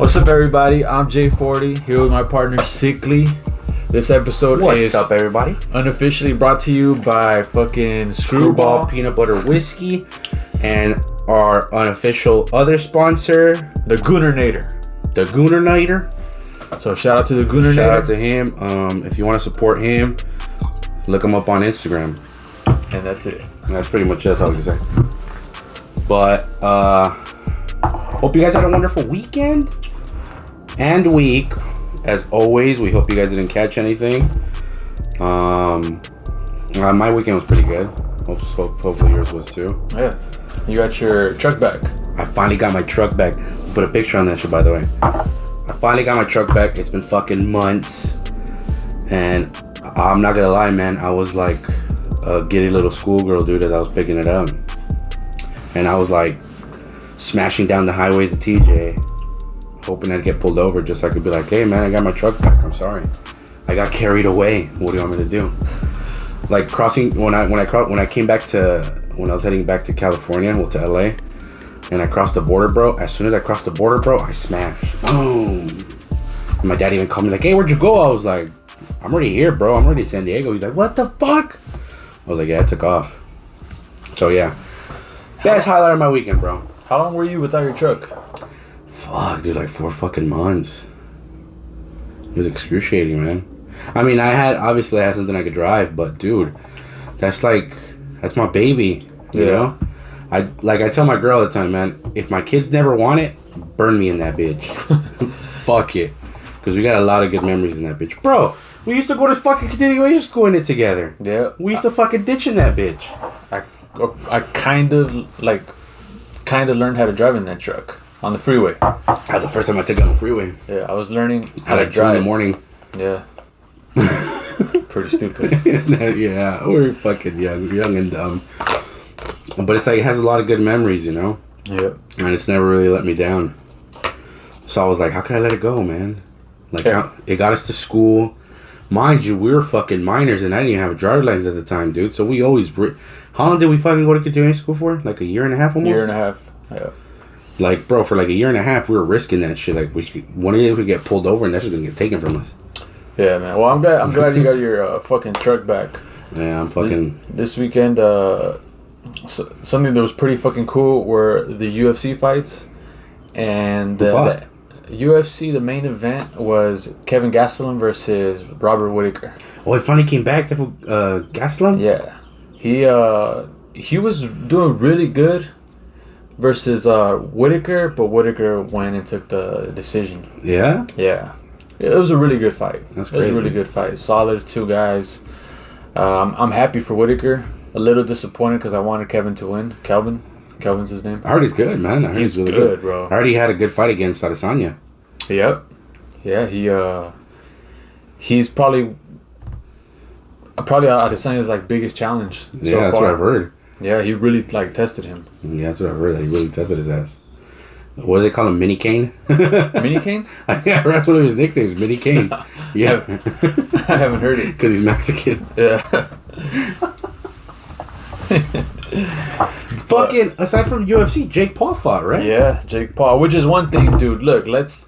What's up, everybody? I'm J40 here with my partner Sickly. This episode What's up, everybody? Unofficially brought to you by fucking Screwball Peanut Butter Whiskey and our unofficial other sponsor, the Goonernator. The Goonernator. So shout out to the Goonernator. Shout out to him. If you want to support him, look him up on Instagram. And that's it. That's pretty much that's all I can say. But hope you guys had a wonderful weekend and week. As always, we hope you guys didn't catch anything. My weekend was pretty good. Hopefully yours was too. Yeah. You got your truck back. I finally got my truck back. Put a picture on that shit, by the way. I finally got my truck back. It's been fucking months. And I'm not gonna lie, man. I was like a giddy little schoolgirl, dude, as I was picking it up. And I was like smashing down the highways of TJ, hoping I'd get pulled over just so I could be like, hey, man, I got my truck back. I'm sorry. I got carried away. What do you want me to do? Like crossing, when I came back to, when I was heading back to California, well, to LA, and I crossed the border, bro. As soon as I crossed the border, bro, I smashed. Boom. And my dad even called me like, hey, where'd you go? I was like, I'm already here, bro. I'm already in San Diego. He's like, what the fuck? I was like, yeah, I took off. So, yeah. Best highlight of my weekend, bro. How long were you without your truck? Fuck, dude, like 4 fucking months. It was excruciating, man. I mean, I had something I could drive, but dude, that's my baby, you know? I tell my girl all the time, man, if my kids never want it, burn me in that bitch. Fuck it. Because we got a lot of good memories in that bitch. Bro, we used to go to fucking continuation school in it together. Yeah. We used to fucking ditch in that bitch. I kind of learned how to drive in that truck on the freeway. That was the first time I took it on the freeway. Yeah, I was learning how to drive in the morning. Yeah. Pretty stupid. Yeah, we're fucking young and dumb. But it's like, it has a lot of good memories, you know? Yeah. And it's never really let me down. So I was like, how can I let it go, man? Like, it got us to school. Mind you, we were fucking minors and I didn't even have a driver's license at the time, dude. So we always... How long did we fucking go to continuing school for? Like a year and a half almost? Year and a half, yeah. Like, bro, for like a year and a half, we were risking that shit. Like, one day we could get pulled over and that shit's gonna get taken from us. Yeah, man. Well, I'm glad you got your fucking truck back. Yeah, I'm fucking... This weekend, something that was pretty fucking cool were the UFC fights. And the UFC, the main event was Kevin Gastelum versus Robert Whittaker. Oh, it finally came back to Gastelum? Yeah. He was doing really good versus Whittaker, but Whittaker went and took the decision. Yeah? Yeah. It was a really good fight. That's crazy. It was a really good fight. Solid two guys. I'm happy for Whittaker. A little disappointed because I wanted Kevin to win. Kelvin's his name. I heard he's good, man. I heard he's really good, bro. I heard he had a good fight against Adesanya. Yep. Yeah, he's probably Adesanya's like biggest challenge so Yeah, that's far. what I've heard. Yeah, he really tested him. Yeah, that's what I've heard. He really tested his ass. What do they call him? Mini Kane? Mini Kane? Yeah, that's one of his nicknames, Mini Kane. Yeah. I haven't heard it. Because he's Mexican. Yeah. Fucking, aside from UFC, Jake Paul fought, right? Yeah, Jake Paul, which is one thing, dude. Look, let's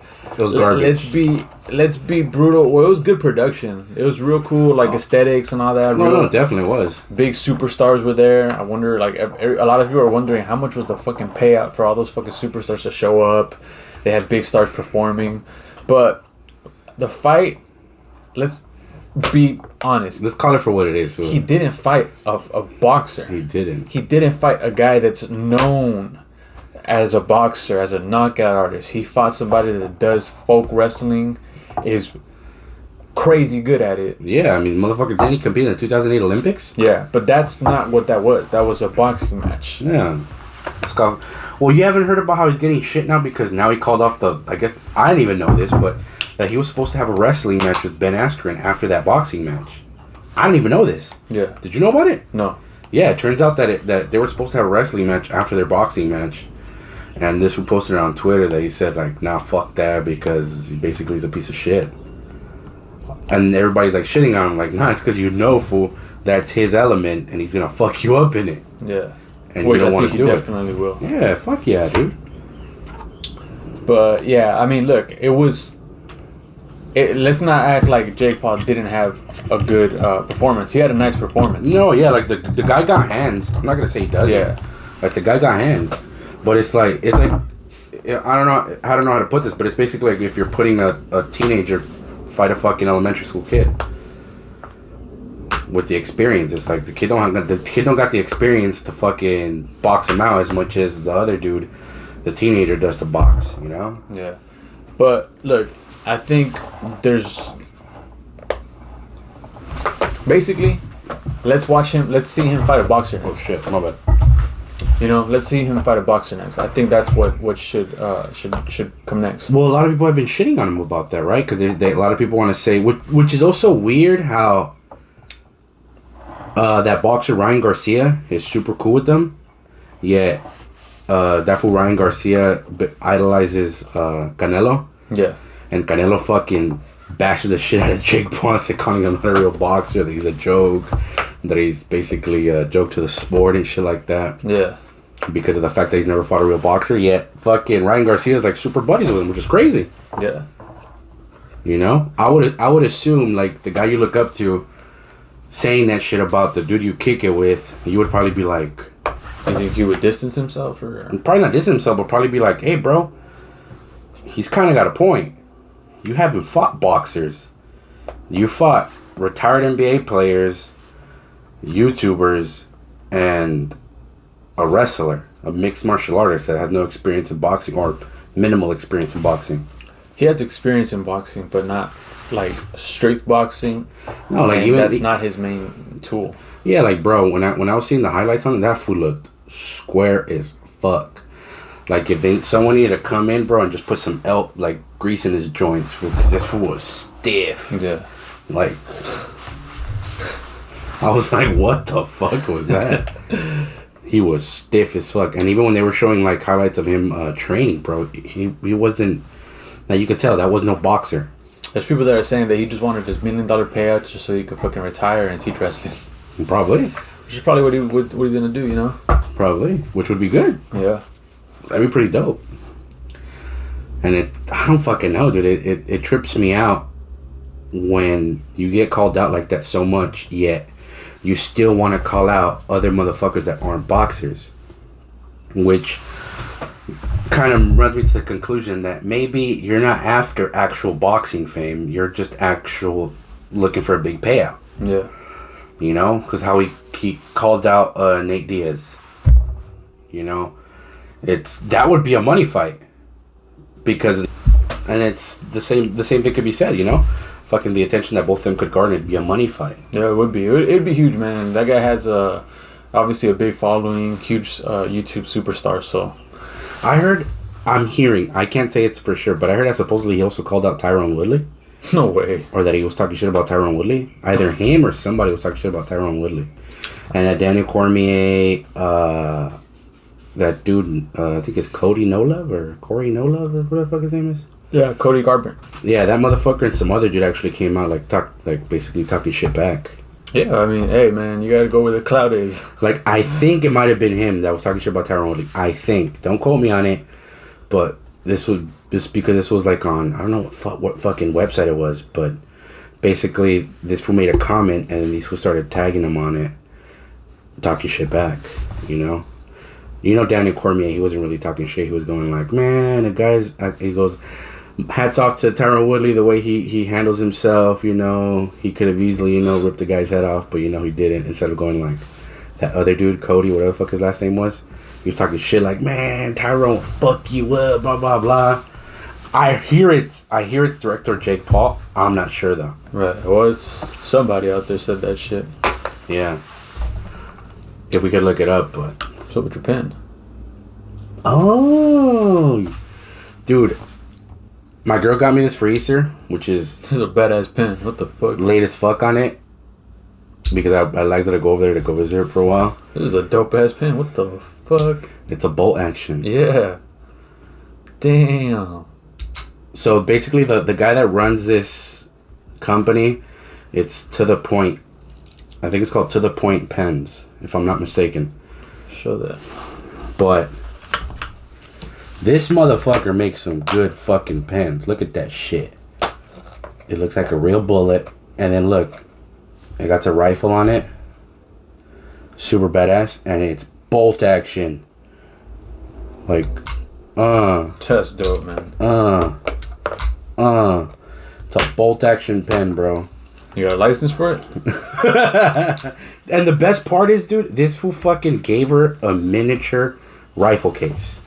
be brutal. Well, it was good production. It was real cool, like aesthetics and all that. No, it definitely was. Big superstars were there. I wonder, like, a lot of people are wondering how much was the fucking payout for all those fucking superstars to show up. They had big stars performing, but the fight. Let's be honest. Let's call it for what it is. He didn't fight a boxer. He didn't. He didn't fight a guy that's known as a boxer, as a knockout artist. He fought somebody that does folk wrestling, is crazy good at it. Yeah, I mean, motherfucker, didn't he compete in the 2008 Olympics? Yeah, but that's not what that was. That was a boxing match. Yeah. Well, you haven't heard about how he's getting shit now because now he called off I guess, I didn't even know this, but that he was supposed to have a wrestling match with Ben Askren after that boxing match. I didn't even know this. Yeah. Did you know about it? No. Yeah, it turns out that they were supposed to have a wrestling match after their boxing match. And this was posted on Twitter that he said, like, nah, fuck that because he basically is a piece of shit. And everybody's, like, shitting on him. Like, nah, it's because you know, fool, that's his element and he's going to fuck you up in it. Yeah. And which you don't want to do it. Definitely will. Yeah, fuck yeah, dude. But yeah, I mean, look, it was. Let's not act like Jake Paul didn't have a good performance. He had a nice performance. No, yeah, like the guy got hands. I'm not gonna say he doesn't. Yeah. Like the guy got hands, but it's like I don't know how to put this, but it's basically like if you're putting a teenager fight a fucking elementary school kid with the experience. It's like the kid don't got the experience to fucking box him out as much as the other dude, the teenager, does to box. You know? Yeah. But look, I think there's basically let's see him fight a boxer next. Oh shit, my bad. You know, let's see him fight a boxer next. I think that's what should come next. Well, a lot of people have been shitting on him about that, right? Because a lot of people want to say, which is also weird how that boxer Ryan Garcia is super cool with them, yet that fool Ryan Garcia idolizes Canelo. Yeah. And Canelo fucking bashes the shit out of Jake Paul, calling him not a real boxer, that he's a joke, that he's basically a joke to the sport and shit like that. Yeah. Because of the fact that he's never fought a real boxer, yet fucking Ryan Garcia is like super buddies with him, which is crazy. Yeah. You know? I would assume like the guy you look up to saying that shit about the dude you kick it with, you would probably be like... You think he would distance himself? Or probably not distance himself, but probably be like, hey bro, he's kind of got a point. You haven't fought boxers. You fought retired NBA players, YouTubers, and a wrestler, a mixed martial artist that has no experience in boxing or minimal experience in boxing. He has experience in boxing, but not like straight boxing. No, like even that's not his main tool. Yeah, like bro, when I was seeing the highlights on it, that fool looked square as fuck. Like if someone needed to come in, bro, and just put some grease in his joints, because this fool was stiff. Yeah. Like, I was like, what the fuck was that? He was stiff as fuck. And even when they were showing like highlights of him training, bro, he wasn't. Now you could tell that was no boxer. There's people that are saying that he just wanted his $1 million payout just so he could fucking retire and teach wrestling. Probably. Which is probably what he's gonna do, you know? Probably, which would be good. Yeah. That'd be pretty dope. And I don't fucking know, dude. It trips me out when you get called out like that so much, yet you still want to call out other motherfuckers that aren't boxers. Which kind of runs me to the conclusion that maybe you're not after actual boxing fame. You're just looking for a big payout. Yeah. You know? Because how he called out Nate Diaz. You know? That would be a money fight. And it's the same thing could be said, you know? Fucking the attention that both of them could garner, it'd be a money fight. Yeah, it would be. It'd be huge, man. That guy has obviously a big following, huge YouTube superstar, so. I'm hearing, I can't say it's for sure, but I heard that supposedly he also called out Tyron Woodley. No way. Or that he was talking shit about Tyron Woodley. Either him or somebody was talking shit about Tyron Woodley. And that Daniel Cormier, that dude, I think it's Cody No Love or Corey No Love or what the fuck his name is. Yeah, Cody Garbrandt. Yeah, that motherfucker and some other dude actually came out basically talking shit back. Yeah, I mean, hey man, you gotta go where the cloud is. Like, I think it might have been him that was talking shit about Tyron Woodley. I think. Don't quote me on it, but this because this was like on, I don't know what fucking website it was, but basically this fool made a comment and these fools started tagging him on it, talking shit back, you know? You know Daniel Cormier, he wasn't really talking shit. He was going like, man, the guy's... He goes, hats off to Tyron Woodley, the way he handles himself, you know. He could have easily, you know, ripped the guy's head off, but, you know, he didn't. Instead of going like, that other dude, Cody, whatever the fuck his last name was, he was talking shit like, man, Tyron, fuck you up, blah, blah, blah. I hear it's director Jake Paul. I'm not sure, though. Right. Well, it's somebody out there said that shit. Yeah. If we could look it up, but... What's up with your pen? Oh, dude, my girl got me this for Easter, which is... This is a badass pen. What the fuck? Late as fuck on it. Because I like to go over there to go visit her for a while. This is a dope ass pen. What the fuck? It's a bolt action. Yeah. Damn. So basically the guy that runs this company, it's To The Point. I think it's called To The Point Pens, if I'm not mistaken. Show that. But This motherfucker makes some good fucking pens. Look at that shit. It looks like a real bullet. And then look, it got a rifle on it. Super badass. And it's bolt action. Like, That's dope, man. It's a bolt action pen, bro. You got a license for it? And the best part is, dude, this fool fucking gave her a miniature rifle case.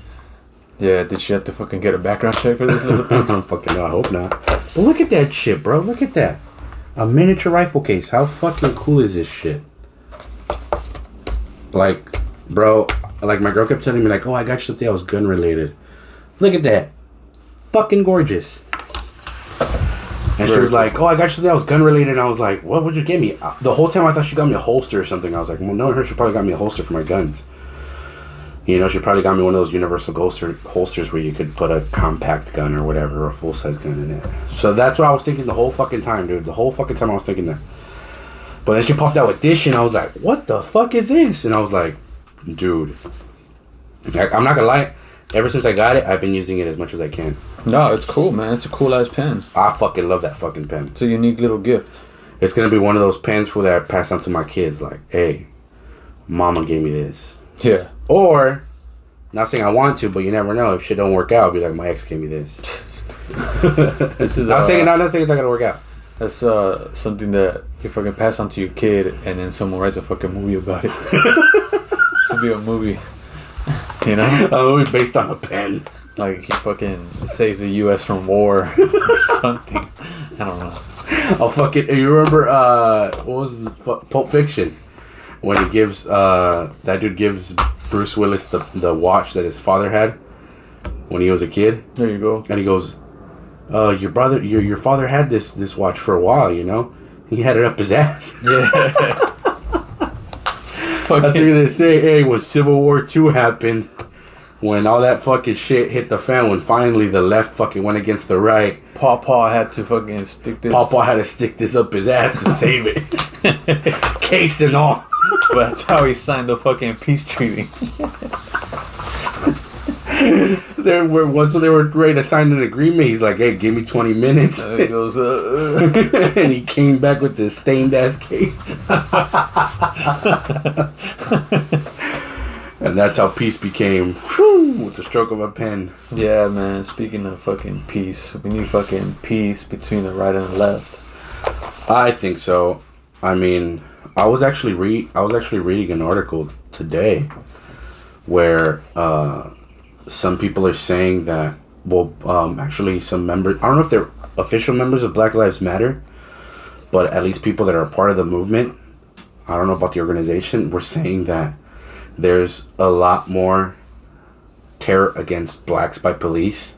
Yeah, did she have to fucking get a background check for this little thing? Fucking no, I hope not. But look at that shit, bro. Look at that. A miniature rifle case. How fucking cool is this shit? Like, bro, like my girl kept telling me, like, oh, I got you something that was gun related. Look at that. Fucking gorgeous. And she was like, oh, I got you something that was gun related. And I was like, what would you get me? The whole time I thought she got me a holster or something. I was like, well, knowing her, she probably got me a holster for my guns. You know, she probably got me one of those universal holsters where you could put a compact gun or whatever, or a full-size gun in it. So that's what I was thinking the whole fucking time, dude. The whole fucking time I was thinking that. But then she popped out with this shit, and I was like, what the fuck is this? And I was like, dude. I'm not gonna lie. Ever since I got it, I've been using it as much as I can. No, it's cool, man. It's a cool-ass pen. I fucking love that fucking pen. It's a unique little gift. It's gonna be one of those pens for that I pass on to my kids. Like, hey, mama gave me this. Yeah. Or, not saying I want to, but you never know. If shit don't work out, I'll be like, my ex gave me this. This is not saying it's not gonna work out. That's something that you fucking pass on to your kid, and then someone writes a fucking movie about it. This would be a movie, you know? A movie based on a pen. Like he fucking saves the U.S. from war or something. I don't know. I'll fucking. You remember what was the Pulp Fiction when he gives that dude gives Bruce Willis the watch that his father had when he was a kid. There you go. And he goes, your father had this watch for a while, you know? He had it up his ass. Yeah. That's what you're gonna say. Hey, when Civil War II happened, when all that fucking shit hit the fan, when finally the left fucking went against the right, Pawpaw had to fucking stick this. Pawpaw had to stick this up his ass to save it. Case and all. But that's how he signed the fucking peace treaty. Once they were ready to sign an agreement, he's like, hey, give me 20 minutes. He goes, and he came back with this stained ass cake. And that's how peace became, with the stroke of a pen. Yeah, man. Speaking of fucking peace, we need fucking peace between the right and the left. I think so. I mean, I was actually reading an article today where some people are saying that, actually some members, I don't know if they're official members of Black Lives Matter, but at least people that are part of the movement, I don't know about the organization, were saying that there's a lot more terror against blacks by police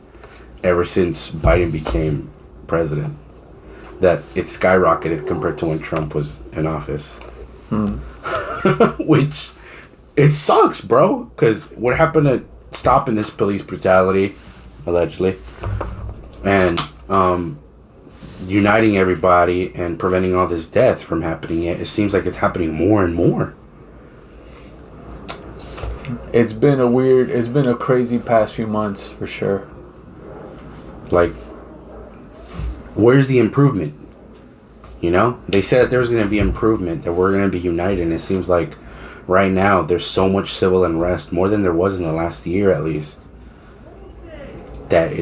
ever since Biden became president. That it skyrocketed compared to when Trump was in office. Which, it sucks, bro. Because what happened to stopping this police brutality, allegedly, and uniting everybody and preventing all this death from happening, yet it seems like it's happening more and more. It's been a crazy past few months for sure. Like, where's the improvement? You know, they said that there was going to be improvement, that we're going to be united, and it seems like right now there's so much civil unrest, more than there was in the last year at least, that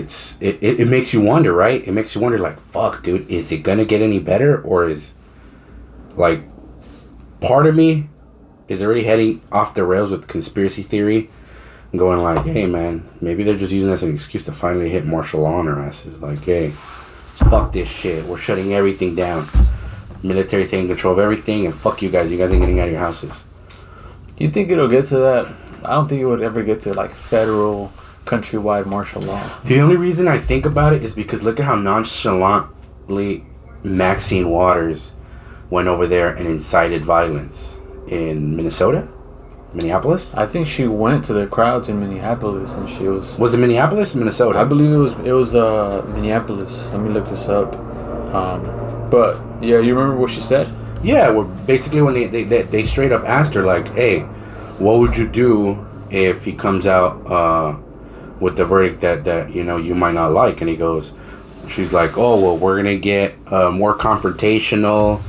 it makes you wonder, right? It makes you wonder, like, fuck, dude, is it going to get any better? Or is, like, part of me is already heading off the rails with conspiracy theory and going like, hey, man, maybe they're just using this as an excuse to finally hit martial law on our asses. Like, hey, fuck this shit. We're shutting everything down. Military's taking control of everything, and fuck you guys. You guys ain't getting out of your houses. You think it'll get to that? I don't think it would ever get to, like, federal, countrywide martial law. The only reason I think about it is because look at how nonchalantly Maxine Waters went over there and incited violence in Minneapolis. I think she went to the crowds in Minneapolis, and she was. Was it Minneapolis or Minnesota? I believe it was Minneapolis. Let me look this up. But yeah, you remember what she said? Yeah, well, basically when they straight up asked her like, hey, what would you do if he comes out with the verdict that you know you might not like, and he goes, she's like, oh well, we're gonna get more confrontational,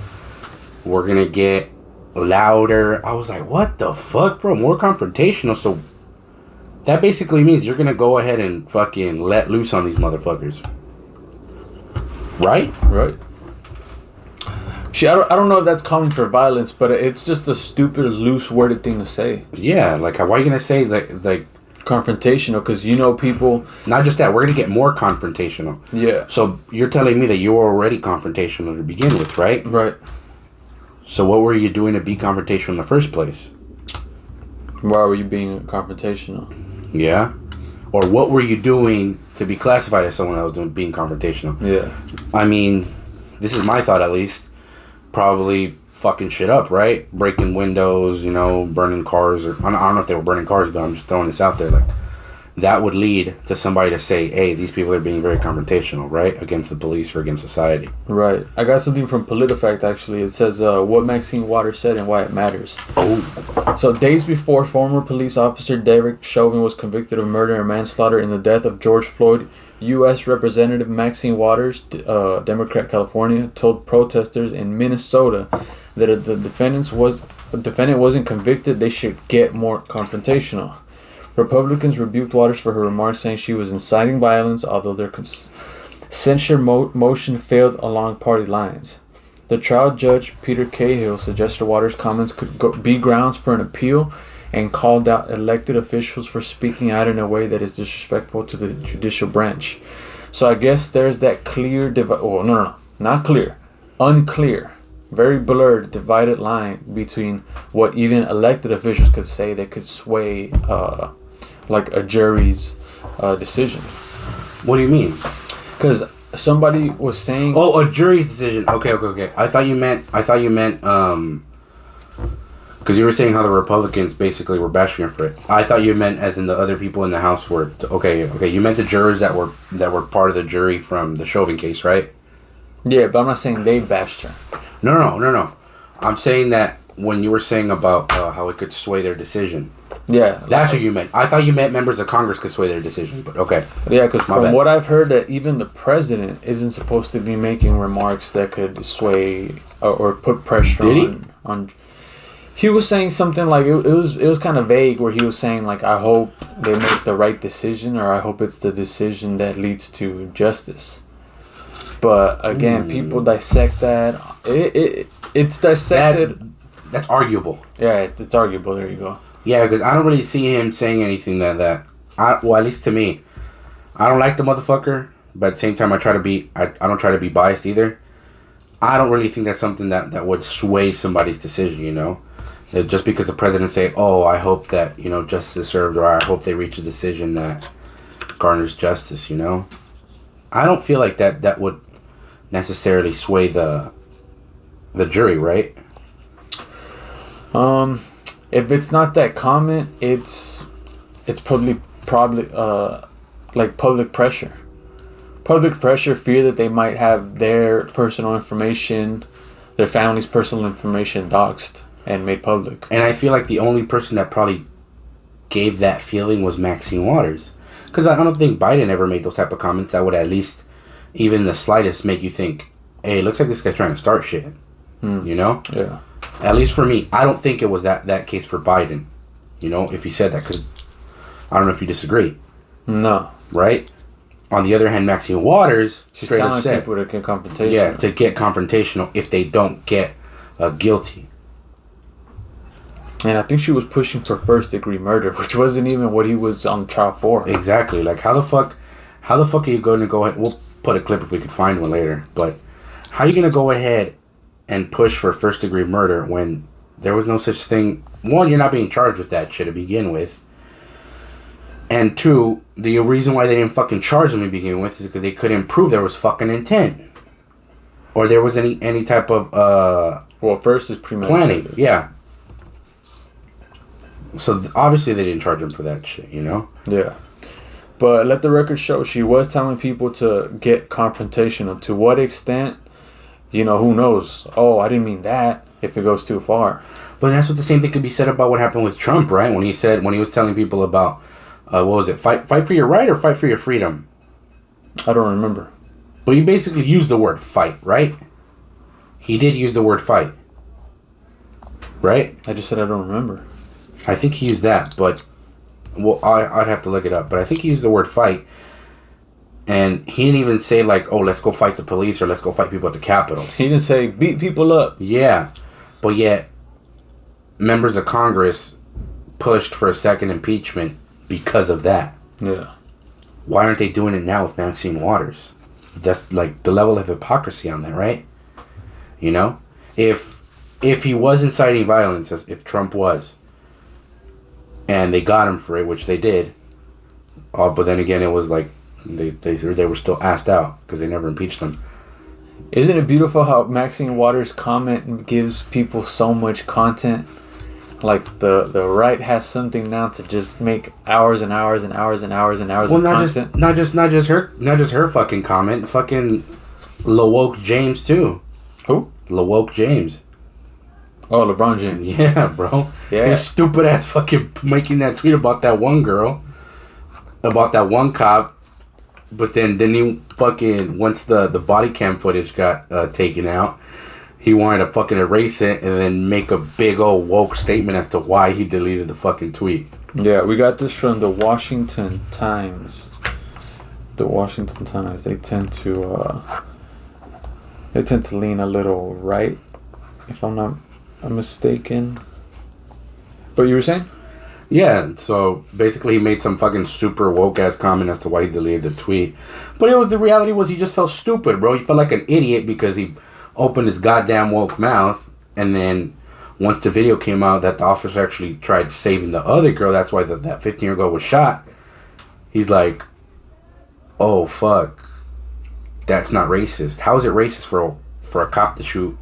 we're gonna get louder. I was like, what the fuck, bro? More confrontational? So that basically means you're gonna go ahead and fucking let loose on these motherfuckers, right? Right. See, I don't know if that's calling for violence, but it's just a stupid, loose-worded thing to say. Yeah, like why are you gonna say like confrontational? Because you know people. Not just that, we're gonna get more confrontational. Yeah. So you're telling me that you were already confrontational to begin with, right? Right. So what were you doing to be confrontational in the first place? Why were you being confrontational? Yeah. Or what were you doing to be classified as someone that was being confrontational? Yeah. I mean, this is my thought at least. Probably fucking shit up, right? Breaking windows, you know, burning cars, or I don't know if they were burning cars, but I'm just throwing this out there. Like, that would lead to somebody to say, hey, these people are being very confrontational, right? Against the police or against society. Right. I got something from PolitiFact, actually. It says, what Maxine Waters said and why it matters. Oh. So, days before former police officer Derek Chauvin was convicted of murder and manslaughter in the death of George Floyd, U.S. Representative Maxine Waters, Democrat, California, told protesters in Minnesota that if the defendant wasn't convicted, they should get more confrontational. Republicans rebuked Waters for her remarks, saying she was inciting violence, although their censure motion failed along party lines. The trial judge, Peter Cahill, suggested Waters' comments could be grounds for an appeal and called out elected officials for speaking out in a way that is disrespectful to the judicial branch. So I guess there's that clear not clear, unclear, very blurred, divided line between what even elected officials could say that could sway like a jury's decision. What do you mean? Because somebody was saying, oh, a jury's decision. Okay. I thought you meant because you were saying how the Republicans basically were bashing her for it. I thought you meant as in the other people in the House were okay. You meant the jurors that were part of the jury from the Chauvin case, right? Yeah, but I'm not saying they bashed her. No. I'm saying that when you were saying about how it could sway their decision. Yeah. That's what you meant. I thought you meant members of Congress could sway their decision, but okay. Yeah, because from what I've heard, that even the president isn't supposed to be making remarks that could sway or put pressure on. He was saying something like it was kind of vague, where he was saying like, I hope they make the right decision, or I hope it's the decision that leads to justice. But again, people dissect that. It's dissected. That's arguable. Yeah, it's arguable. There you go. Yeah, because I don't really see him saying anything that at least to me, I don't like the motherfucker, but at the same time I don't try to be biased either. I don't really think that's something that would sway somebody's decision, you know? Just because the president say, oh, I hope that, you know, justice is served, or I hope they reach a decision that garners justice, you know? I don't feel like that would necessarily sway the jury, right? If it's not that comment, it's probably like public pressure. Public pressure, fear that they might have their personal information, their family's personal information doxed and made public. And I feel like the only person that probably gave that feeling was Maxine Waters. Because I don't think Biden ever made those type of comments that would at least, even the slightest, make you think, hey, it looks like this guy's trying to start shit. You know? Yeah. At least for me, I don't think it was that case for Biden. You know, if he said that, because I don't know if you disagree. No. Right? On the other hand, Maxine Waters straight up said, people to get confrontational. Yeah, to get confrontational if they don't get guilty. And I think she was pushing for first-degree murder, which wasn't even what he was on trial for. Exactly. Like, how the fuck are you going to go ahead? We'll put a clip if we could find one later. But how are you going to go ahead and push for first-degree murder when there was no such thing? One, you're not being charged with that shit to begin with. And two, the reason why they didn't fucking charge them to begin with is because they couldn't prove there was fucking intent. Or there was any type of, well, first is premeditated. Planning, yeah. So obviously they didn't charge him for that shit, you know? Yeah. But let the record show, she was telling people to get confrontational. To what extent, you know, who knows? Oh, I didn't mean that, if it goes too far. But that's what the same thing could be said about what happened with Trump, right? When he was telling people about what was it? Fight for your right or fight for your freedom? I don't remember. But he basically used the word fight, right? He did use the word fight. Right? I just said I don't remember. I think he used that, but... Well, I'd have to look it up. But I think he used the word fight. And he didn't even say, like, oh, let's go fight the police or let's go fight people at the Capitol. He didn't say beat people up. Yeah. But yet, members of Congress pushed for a second impeachment because of that. Yeah. Why aren't they doing it now with Maxine Waters? That's, like, the level of hypocrisy on that, right? You know? If he was inciting violence, as if Trump was, and they got him for it, which they did, but then again, it was like they were still asked out because they never impeached him. Isn't it beautiful how Maxine Waters' comment gives people so much content? Like the right has something now to just make hours and hours and hours and hours and hours of content. Not just her fucking comment. Fucking Lowoke James too. Who? Lowoke James. Oh, LeBron James. Yeah, bro. Yeah. His stupid ass fucking making that tweet about that one girl, about that one cop, but then he fucking, once the body cam footage got taken out, he wanted to fucking erase it and then make a big old woke statement as to why he deleted the fucking tweet. Yeah, we got this from the Washington Times. The Washington Times, they tend to lean a little right, if I'm not mistaken. But you were saying? Yeah, so basically he made some fucking super woke ass comment as to why he deleted the tweet. But the reality was he just felt stupid, bro. He felt like an idiot because he opened his goddamn woke mouth, and then once the video came out that the officer actually tried saving the other girl, that's why that 15-year-old girl was shot, he's like, oh fuck, that's not racist. How is it racist for a cop to shoot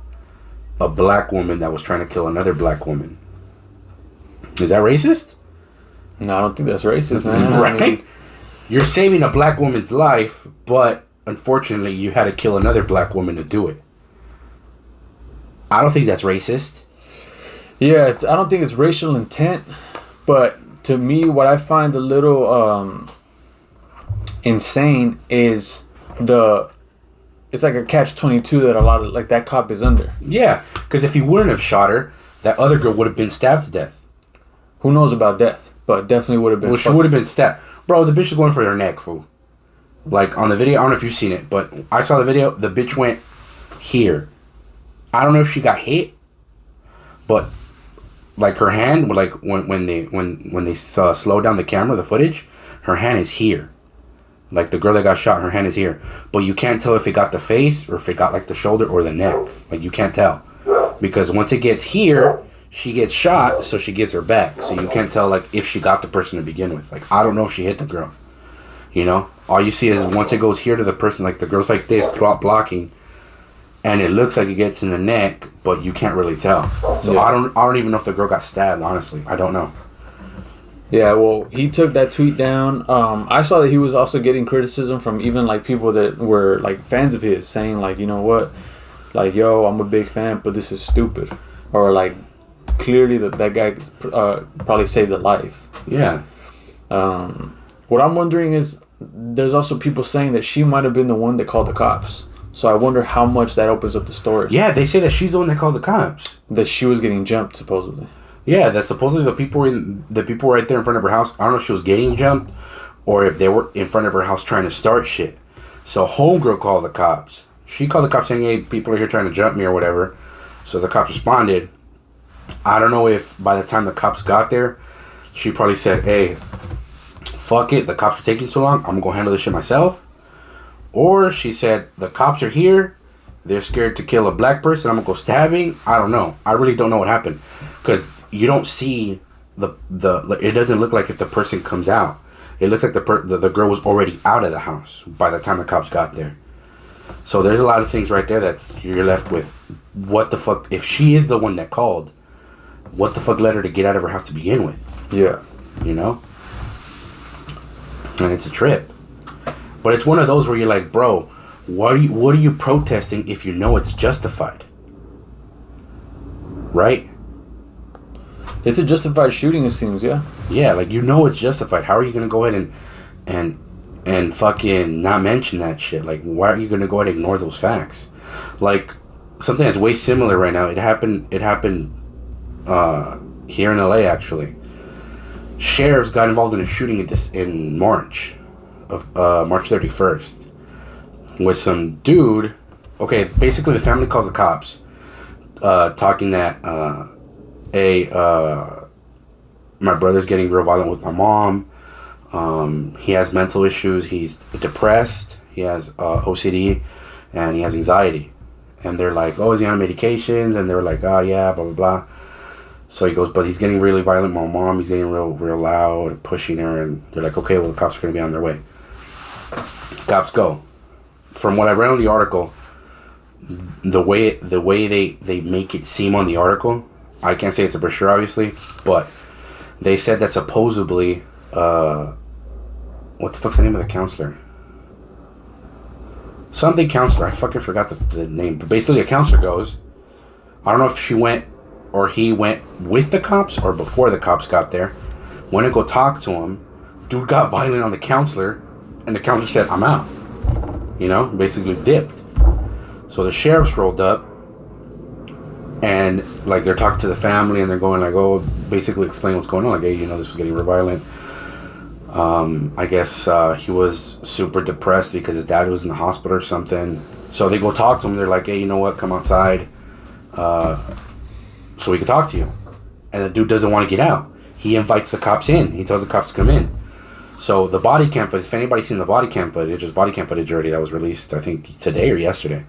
a black woman that was trying to kill another black woman? Is that racist? No, I don't think that's racist, man. Right? I mean, you're saving a black woman's life, but unfortunately you had to kill another black woman to do it. I don't think that's racist. Yeah, I don't think it's racial intent, but to me, what I find a little insane is it's like a catch-22 that a lot of, like, that cop is under. Yeah, because if he wouldn't have shot her, that other girl would have been stabbed to death. Who knows about death, but definitely would have been. Well, she would have been stabbed. Bro, the bitch is going for her neck, fool. Like, on the video, I don't know if you've seen it, but I saw the video, the bitch went here. I don't know if she got hit, but like her hand, like when they slow down the camera, the footage, her hand is here. Like the girl that got shot, her hand is here, but you can't tell if it got the face or if it got like the shoulder or the neck. Like you can't tell because once it gets here, she gets shot, so she gets her back. So you can't tell like if she got the person to begin with. Like I don't know if she hit the girl. You know, all you see is once it goes here to the person, like the girl's like this, blocking. And it looks like it gets in the neck, but you can't really tell. So yeah. I don't even know if the girl got stabbed, honestly. I don't know. Yeah, well, he took that tweet down. I saw that he was also getting criticism from even like people that were like fans of his, saying like, you know what, like, yo, I'm a big fan, but this is stupid, or like clearly that guy probably saved a life. Yeah. What I'm wondering is, there's also people saying that she might have been the one that called the cops. So I wonder how much that opens up the story. Yeah, they say that she's the one that called the cops. That she was getting jumped, supposedly. Yeah, that supposedly the people right there in front of her house, I don't know if she was getting jumped or if they were in front of her house trying to start shit. So homegirl called the cops. She called the cops saying, hey, people are here trying to jump me or whatever. So the cops responded. I don't know if by the time the cops got there, she probably said, hey, fuck it, the cops are taking so long, I'm gonna go handle this shit myself. Or she said, the cops are here, they're scared to kill a black person, I'm gonna go stabbing. I don't know. I really don't know what happened. Because you don't see it doesn't look like if the person comes out. It looks like the girl was already out of the house by the time the cops got there. So there's a lot of things right there you're left with. What the fuck? If she is the one that called, what the fuck led her to get out of her house to begin with? Yeah. You know? And it's a trip. But it's one of those where you're like, bro, what are you protesting if you know it's justified? Right? It's a justified shooting, it seems. Yeah. Yeah, like you know it's justified. How are you gonna go ahead and fucking not mention that shit? Like, why are you gonna go ahead and ignore those facts? Like, something that's way similar right now. It happened here in LA actually. Sheriffs got involved in a shooting in March of March 31st with some dude. Okay, basically the family calls the cops, talking that my brother's getting real violent with my mom. He has mental issues. He's depressed. He has OCD, and he has anxiety. And they're like, oh, is he on medications? And they're like, oh yeah, blah blah blah. So he goes, but he's getting really violent with my mom. He's getting real loud, pushing her. And they're like, okay, well the cops are gonna be on their way. Cops go. From what I read on the article, the way they make it seem on the article, I can't say it's a for sure, obviously, but they said that supposedly, what the fuck's the name of the counselor? Something counselor. I fucking forgot the name. But basically, a counselor goes, I don't know if she went or he went with the cops or before the cops got there. Went to go talk to him. Dude got violent on the counselor, and the counselor said, I'm out. You know, basically dipped. So the sheriffs rolled up, and like they're talking to the family, and they're going like, oh, basically explain what's going on. Like, hey, you know, this was getting real violent. I guess he was super depressed because his dad was in the hospital or something. So they go talk to him. They're like, hey, you know what? Come outside, so we can talk to you. And the dude doesn't want to get out. He invites the cops in. He tells the cops to come in. So the body cam footage, if anybody's seen the body cam footage, there's body cam footage already that was released, I think, today or yesterday.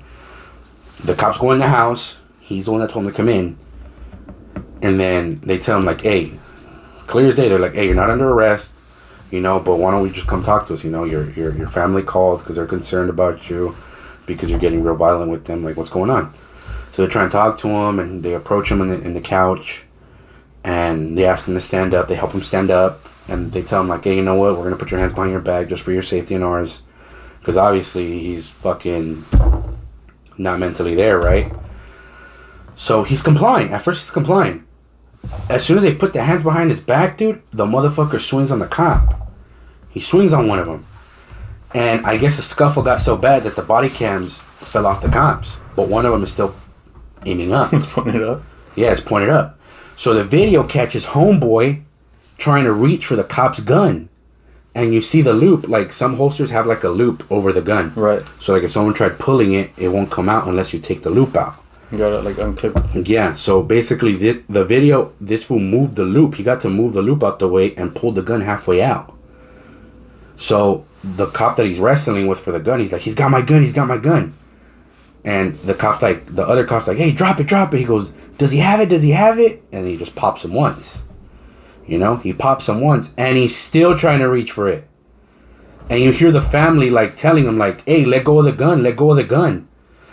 The cops go in the house. He's the one that told him to come in. And then they tell him, like, hey, clear as day, they're like, hey, you're not under arrest, you know, but why don't we just come talk to us? You know, your family called because they're concerned about you because you're getting real violent with them. Like, what's going on? So they try and talk to him, and they approach him in the couch, and they ask him to stand up. They help him stand up. And they tell him, like, hey, you know what? We're going to put your hands behind your back just for your safety and ours. Because obviously he's fucking not mentally there, right? So he's complying. At first he's complying. As soon as they put the hands behind his back, dude, the motherfucker swings on the cop. He swings on one of them. And I guess the scuffle got so bad that the body cams fell off the cops. But one of them is still aiming up. It's pointed up? Yeah, it's pointed up. So the video catches homeboy trying to reach for the cop's gun, and you see the loop. Like, some holsters have like a loop over the gun, right? So like if someone tried pulling it, it won't come out unless you take the loop out. You gotta like unclip. Yeah, so basically the video, this fool moved the loop. He got to move the loop out the way and pulled the gun halfway out. So the cop that he's wrestling with for the gun, he's like, he's got my gun. And the other cop's like, hey, drop it. He goes, does he have it? And he just pops him once. You know, he pops him once, and he's still trying to reach for it. And you hear the family, like, telling him, like, hey, let go of the gun.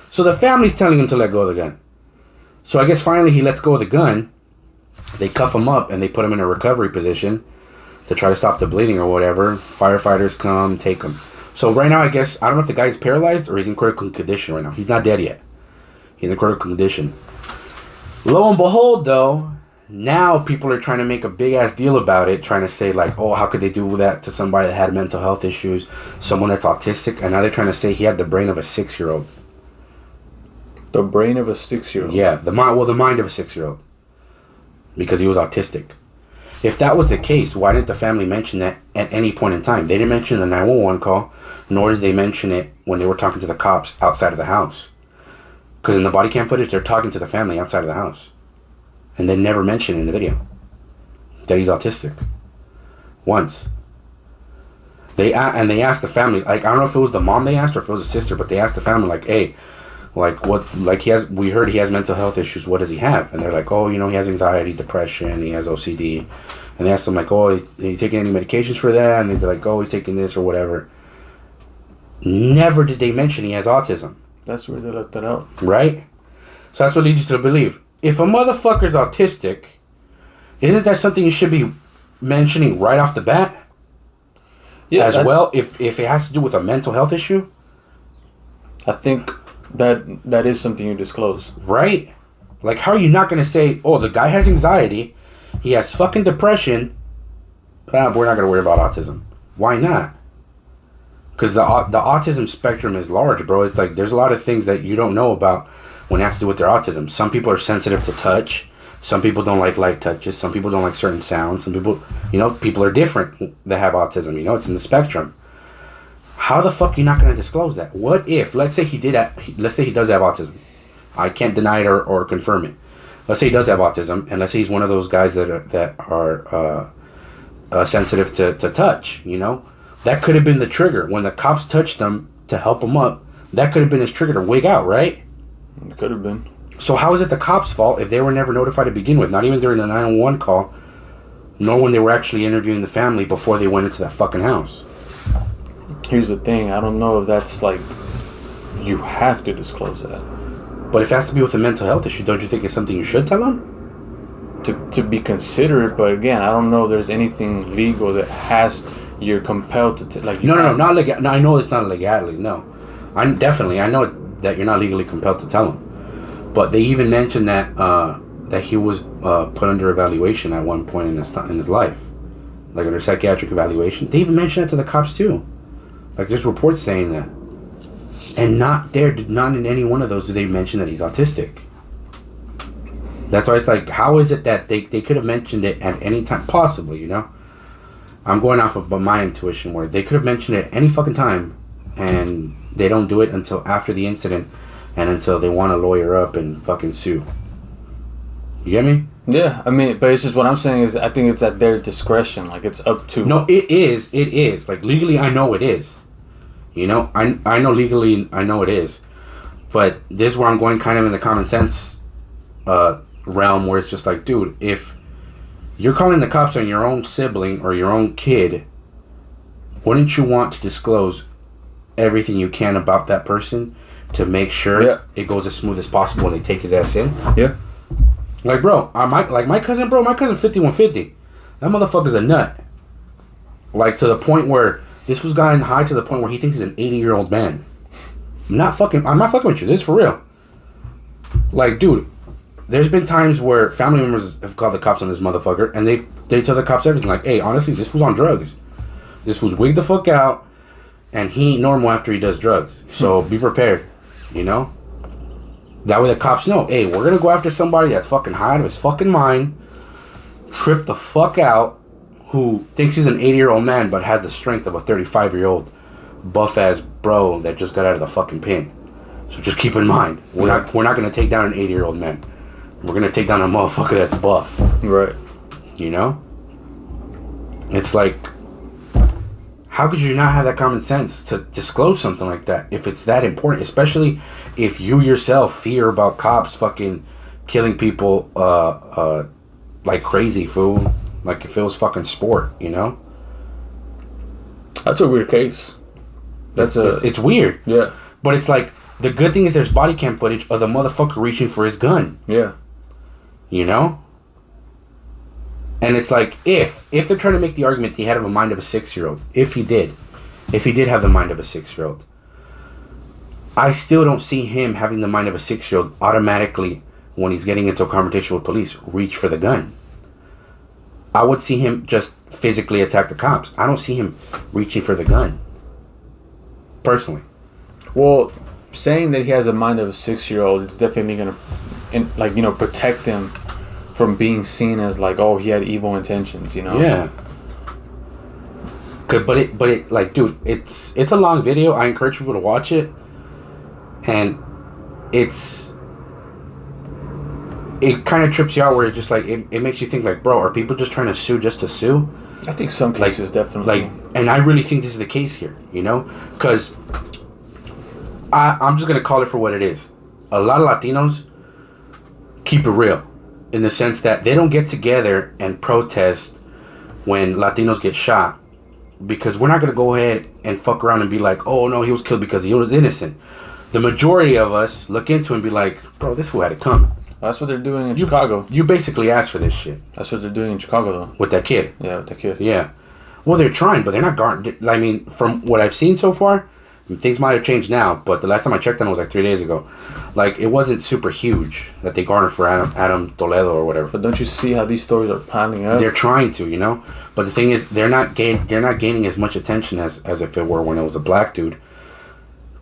So the family's telling him to let go of the gun. So I guess finally he lets go of the gun. They cuff him up, and they put him in a recovery position to try to stop the bleeding or whatever. Firefighters come, take him. So right now, I guess, I don't know if the guy's paralyzed or he's in critical condition right now. He's not dead yet. He's in critical condition. Lo and behold, though, now people are trying to make a big-ass deal about it, trying to say, like, oh, how could they do that to somebody that had mental health issues, someone that's autistic, and now they're trying to say he had the brain of a 6-year-old. The brain of a 6-year-old? Yeah, the mind of a 6-year-old. Because he was autistic. If that was the case, why didn't the family mention that at any point in time? They didn't mention the 911 call, nor did they mention it when they were talking to the cops outside of the house. Because in the body cam footage, they're talking to the family outside of the house. And they never mention in the video that he's autistic. Once. They asked the family, like, I don't know if it was the mom they asked or if it was a sister, but they asked the family, like, hey, like, what, like, we heard he has mental health issues, what does he have? And they're like, oh, you know, he has anxiety, depression, he has OCD. And they asked them, like, oh, he's taking any medications for that? And they're like, oh, he's taking this or whatever. Never did they mention he has autism. That's where they left that out. Right? So that's what leads you to believe. If a motherfucker's autistic, isn't that something you should be mentioning right off the bat? Yeah. Well, if it has to do with a mental health issue? I think that is something you disclose. Right? Like, how are you not going to say, oh, the guy has anxiety, he has fucking depression. We're not gonna worry about autism. Why not? Because the autism spectrum is large, bro. It's like there's a lot of things that you don't know about when it has to do with their autism. Some people are sensitive to touch. Some people don't like light touches. Some people don't like certain sounds. Some people, people are different that have autism. It's in the spectrum. How the fuck are you not going to disclose that? What if, let's say he does have autism. I can't deny it or confirm it. Let's say he does have autism, and let's say he's one of those guys that are sensitive to touch, That could have been the trigger. When the cops touched him to help him up, that could have been his trigger to wig out, right? It could have been. So how is it the cops' fault if they were never notified to begin with? Not even during the 911 call, nor when they were actually interviewing the family before they went into that fucking house. Here's the thing. I don't know if that's like... You have to disclose that. But if it has to be with a mental health issue, don't you think it's something you should tell them? To be considered, but again, I don't know if there's anything legal that has... You're compelled to... No, not legal. No, I know it's not legality, no. I know that you're not legally compelled to tell them. But they even mentioned that he was put under evaluation at one point in his life, like under psychiatric evaluation. They even mentioned that to the cops too. Like there's reports saying that, and not in any one of those do they mention that he's autistic. That's why it's like, how is it that they could have mentioned it at any time, possibly? I'm going off of my intuition where they could have mentioned it any fucking time, and they don't do it until after the incident. And until they want to lawyer up and fucking sue. You get me? Yeah, I mean, but it's just what I'm saying is I think it's at their discretion. Like, it's up to... No, it is. Like, legally, I know it is. I know legally, I know it is. But this is where I'm going kind of in the common sense realm where it's just like, dude, if you're calling the cops on your own sibling or your own kid, wouldn't you want to disclose everything you can about that person to make sure it goes as smooth as possible and they take his ass in? Yeah. Like, bro, my cousin 5150. That motherfucker's a nut. Like, to the point where this was gotten high to the point where he thinks he's an 80-year-old man. I'm not fucking with you. This is for real. Like, dude, there's been times where family members have called the cops on this motherfucker, and they tell the cops everything. Like, hey, honestly, this was on drugs. This was wigged the fuck out, and he ain't normal after he does drugs. So be prepared, That way the cops know, hey, we're gonna go after somebody that's fucking high out of his fucking mind, trip the fuck out, who thinks he's an 80-year-old man but has the strength of a 35-year-old buff-ass bro that just got out of the fucking pen. So just keep in mind, we're not gonna take down an 80-year-old man. We're gonna take down a motherfucker that's buff. Right. It's like, how could you not have that common sense to disclose something like that if it's that important? Especially if you yourself fear about cops fucking killing people like crazy, fool. Like if it was fucking sport, That's a weird case. It's weird. Yeah. But it's like, the good thing is there's body cam footage of the motherfucker reaching for his gun. Yeah. And it's like, if they're trying to make the argument that he had a mind of a 6-year-old, if he did have the mind of a 6-year-old, I still don't see him having the mind of a 6-year-old automatically when he's getting into a confrontation with police, reach for the gun. I would see him just physically attack the cops. I don't see him reaching for the gun. Personally. Well, saying that he has the mind of a 6-year-old is definitely going to, protect him from being seen as like, oh, he had evil intentions, Yeah. But it like, dude, it's a long video. I encourage people to watch it, and it kind of trips you out where it just like it makes you think like, bro, are people just trying to sue just to sue? I think some cases definitely. And I really think this is the case here, because I'm just gonna call it for what it is. A lot of Latinos keep it real, in the sense that they don't get together and protest when Latinos get shot, because we're not going to go ahead and fuck around and be like, oh no, he was killed because he was innocent. The majority of us look into it and be like, bro, this fool had it coming. That's what they're doing in Chicago. You basically asked for this shit. That's what they're doing in Chicago, though. With that kid. Yeah, with that kid. Yeah. Well, they're trying, but they're not I mean, from what I've seen so far, Things might have changed now, but the last time I checked on it was like 3 days ago. Like, it wasn't super huge that they garnered for Adam Toledo or whatever. But don't you see how these stories are piling up? They're trying to, you know? But the thing is, they're not gaining as much attention as if it were when it was a black dude.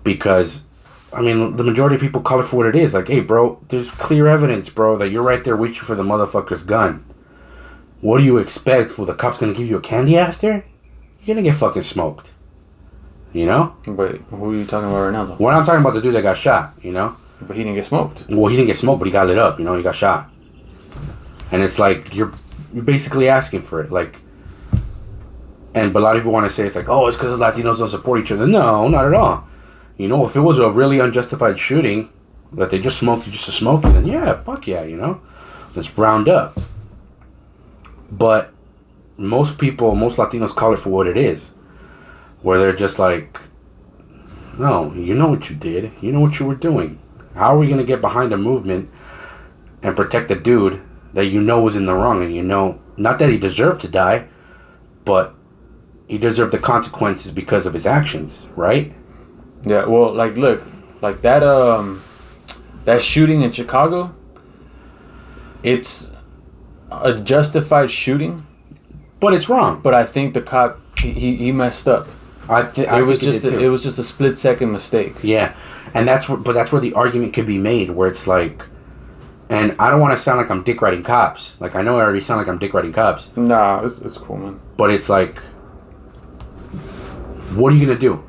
Because, I mean, the majority of people call it for what it is. Like, hey, bro, there's clear evidence, bro, that you're right there reaching for the motherfucker's gun. What do you expect? For the cop's gonna give you a candy after? You're gonna get fucking smoked. You know? But who are you talking about right now, though? Well, I'm talking about the dude that got shot, you know? But he didn't get smoked. Well, he didn't get smoked, but he got lit up, you know? He got shot. And it's like, you're basically asking for it. Like, but a lot of people want to say it's like, oh, it's because the Latinos don't support each other. No, not at all. You know, if it was a really unjustified shooting, that they just smoked you just to smoke you, then yeah, fuck yeah, you know? Let's round up. But most Latinos call it for what it is. Where they're just like, no, you know what you did. You know what you were doing. How are we going to get behind a movement and protect a dude that you know was in the wrong? And you know, not that he deserved to die, but he deserved the consequences because of his actions, right? Yeah, well, like, look, like that shooting in Chicago, it's a justified shooting. But it's wrong. But I think the cop, he messed up. It was just a split-second mistake. Yeah, and that's where the argument could be made, where it's like, and I don't want to sound like I'm dick riding cops. Like, I know I already sound like I'm dick riding cops. Nah, it's cool, man. But it's like, what are you gonna do?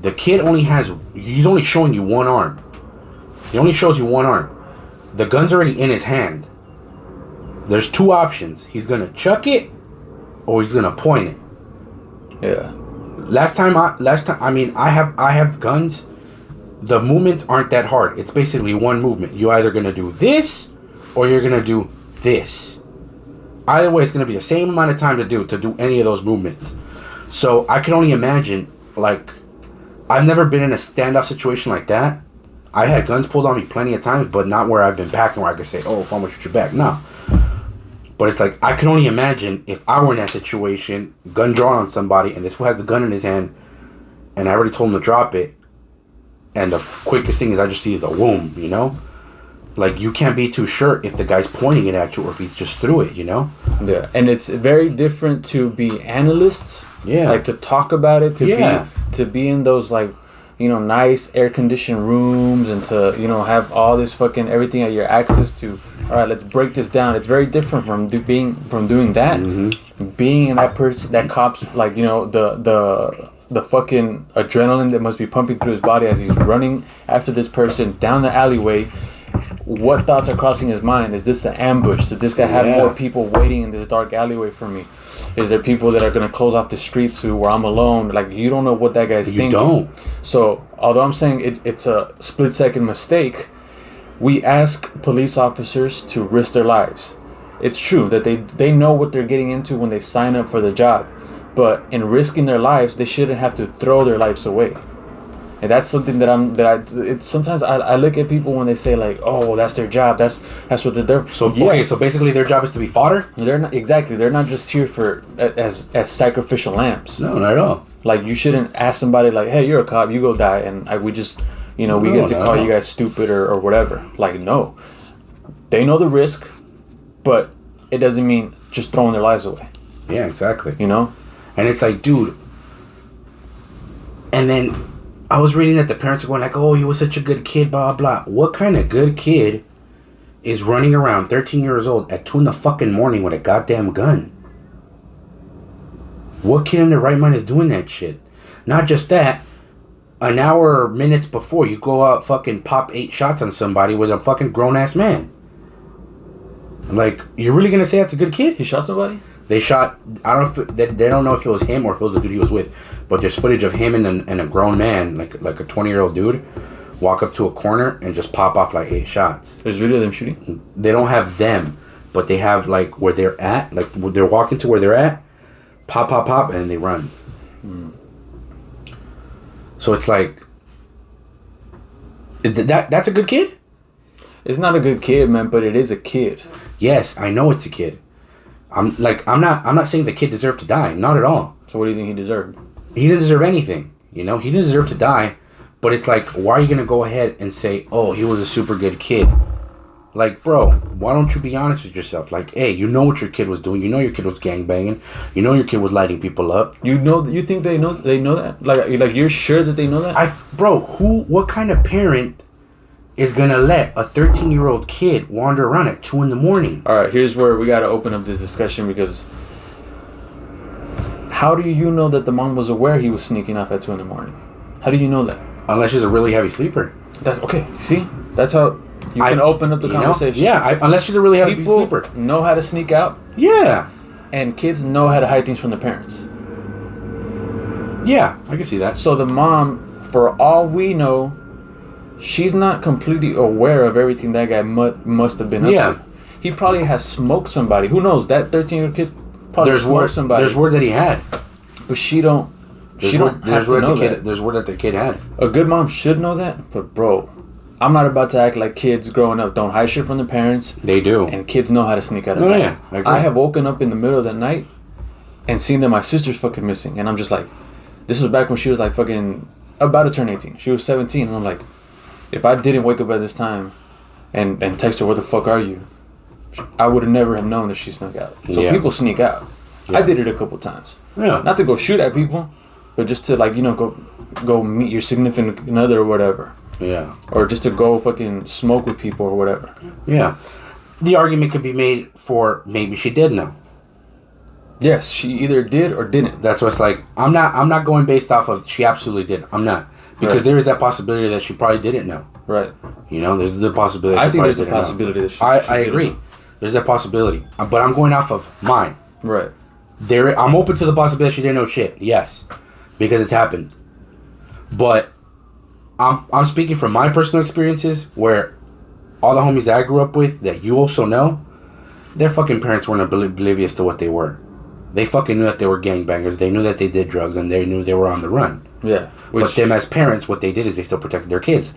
The kid he's only showing you one arm. He only shows you one arm. The gun's already in his hand. There's two options. He's gonna chuck it, or he's gonna point it. Yeah. I have guns. The movements aren't that hard. It's basically one movement. You're either gonna do this or you're gonna do this. Either way, it's gonna be the same amount of time to do any of those movements. So I can only imagine, like, I've never been in a standoff situation like that. I had guns pulled on me plenty of times, but not where I've been packing where I could say, oh, if I'm gonna shoot you back. No. But it's like, I can only imagine if I were in that situation, gun drawn on somebody, and this fool has the gun in his hand, and I already told him to drop it, and the quickest thing is I just see is a whoom, you know? Like, you can't be too sure if the guy's pointing it at you or if he's just through it, you know? Yeah, and it's very different to be analysts. Yeah. Like, to talk about it, to be in those, like, you know, nice air-conditioned rooms, and to, you know, have all this fucking everything at your access to. All right, let's break this down. It's very different from doing that. Mm-hmm. Being in that cop's, like, you know, the fucking adrenaline that must be pumping through his body as he's running after this person down the alleyway. What thoughts are crossing his mind? Is this an ambush? Did this guy have more people waiting in this dark alleyway for me? Is there people that are going to close off the streets where I'm alone? Like, you don't know what that guy's thinking. You don't. So, although I'm saying it's a split-second mistake, we ask police officers to risk their lives. It's true that they know what they're getting into when they sign up for the job. But in risking their lives, they shouldn't have to throw their lives away. And that's something sometimes I look at people when they say, like, oh, well, that's their job. That's what they're there for. So, okay, so basically their job is to be fodder? They're not, exactly. They're not just here as sacrificial lambs. No, not at all. Like, you shouldn't ask somebody, like, hey, you're a cop, you go die, and we just, you know, we get to call you guys stupid or whatever. Like, no. They know the risk, but it doesn't mean just throwing their lives away. Yeah, exactly. You know? And it's like, dude. And then I was reading that the parents are going like, oh, he was such a good kid, blah, blah. What kind of good kid is running around 13 years old at 2 in the fucking morning with a goddamn gun? What kid in their right mind is doing that shit? Not just that. An hour or minutes before, you go out fucking pop 8 shots on somebody with a fucking grown-ass man. Like, you're really going to say that's a good kid? He shot somebody? They shot, I don't know if they don't know if it was him or if it was the dude he was with, but there's footage of him and a grown man, like a 20-year-old dude, walk up to a corner and just pop off like 8 shots. There's video of them shooting? They don't have them, but they have like where they're at, like they're walking to where they're at, pop, pop, pop, and they run. So it's like, that's a good kid? It's not a good kid, man, but it is a kid. Yes, I know it's a kid. I'm not saying the kid deserved to die. Not at all. So what do you think he deserved? He didn't deserve anything. You know, he didn't deserve to die. But it's like, why are you going to go ahead and say, oh, he was a super good kid? Like, bro, why don't you be honest with yourself? Like, hey, you know what your kid was doing. You know your kid was gangbanging. You know your kid was lighting people up. You know, you think they know that? Like you're sure that they know that? Bro, what kind of parent is going to let a 13-year-old kid wander around at 2 in the morning? All right, here's where we got to open up this discussion, because how do you know that the mom was aware he was sneaking off at 2 in the morning? How do you know that? Unless she's a really heavy sleeper. That's okay. See? That's how you can open up the conversation. Yeah, unless she's a really heavy sleeper. People know how to sneak out. Yeah. And kids know how to hide things from their parents. Yeah, I can see that. So the mom, for all we know, she's not completely aware of everything that guy must have been up to. He probably has smoked somebody. Who knows? That 13-year-old kid probably smoked somebody. There's word that he had. But she don't. She don't have to know that. There's word that the kid had. A good mom should know that. But bro, I'm not about to act like kids growing up don't hide shit from their parents. They do. And kids know how to sneak out of bed. Yeah, I agree. I have woken up in the middle of the night and seen that my sister's fucking missing. And I'm just like, this was back when she was like fucking about to turn 18. She was 17. And I'm like, if I didn't wake up at this time and text her, where the fuck are you? I would have never have known that she snuck out. So people sneak out. Yeah. I did it a couple times. Yeah. Not to go shoot at people, but just to like, you know, go meet your significant other or whatever. Yeah. Or just to go fucking smoke with people or whatever. Yeah. The argument could be made for maybe she did know. Yes, she either did or didn't. That's what's like. I'm not going based off of she absolutely did. I'm not. Because there is that possibility that she probably didn't know. Right. You know, there's the possibility. I think there's a possibility that she I agree. There's that possibility. But I'm going off of mine. Right. I'm open to the possibility she didn't know shit. Yes. Because it's happened. But I'm speaking from my personal experiences where all the homies that I grew up with that you also know, their fucking parents weren't oblivious to what they were. They fucking knew that they were gangbangers. They knew that they did drugs and they knew they were on the run. Yeah. But them as parents, what they did is they still protected their kids.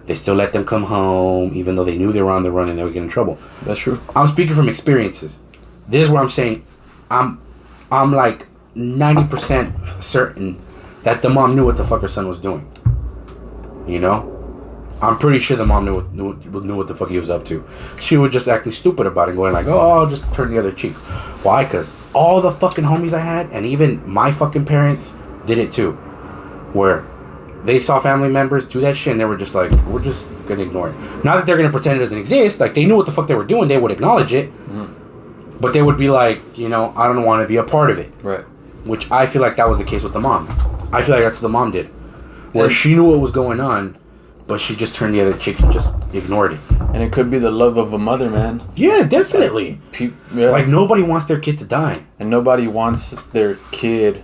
They still let them come home even though they knew they were on the run and they would get in trouble. That's true. I'm speaking from experiences. This is where I'm saying I'm like 90% certain that the mom knew what the fuck her son was doing. You know? I'm pretty sure the mom knew what the fuck he was up to. She was just acting stupid about it, going like, oh, I'll just turn the other cheek. Why? Because all the fucking homies I had, and even my fucking parents, did it too. Where they saw family members do that shit, and they were just like, we're just going to ignore it. Not that they're going to pretend it doesn't exist. Like, they knew what the fuck they were doing. They would acknowledge it. Mm-hmm. But they would be like, you know, I don't want to be a part of it. Right. Which I feel like that was the case with the mom. I feel like that's what the mom did. Where she knew what was going on, but she just turned the other cheek and just ignored it. And it could be the love of a mother, man. Yeah, definitely. Like nobody wants their kid to die. And nobody wants their kid,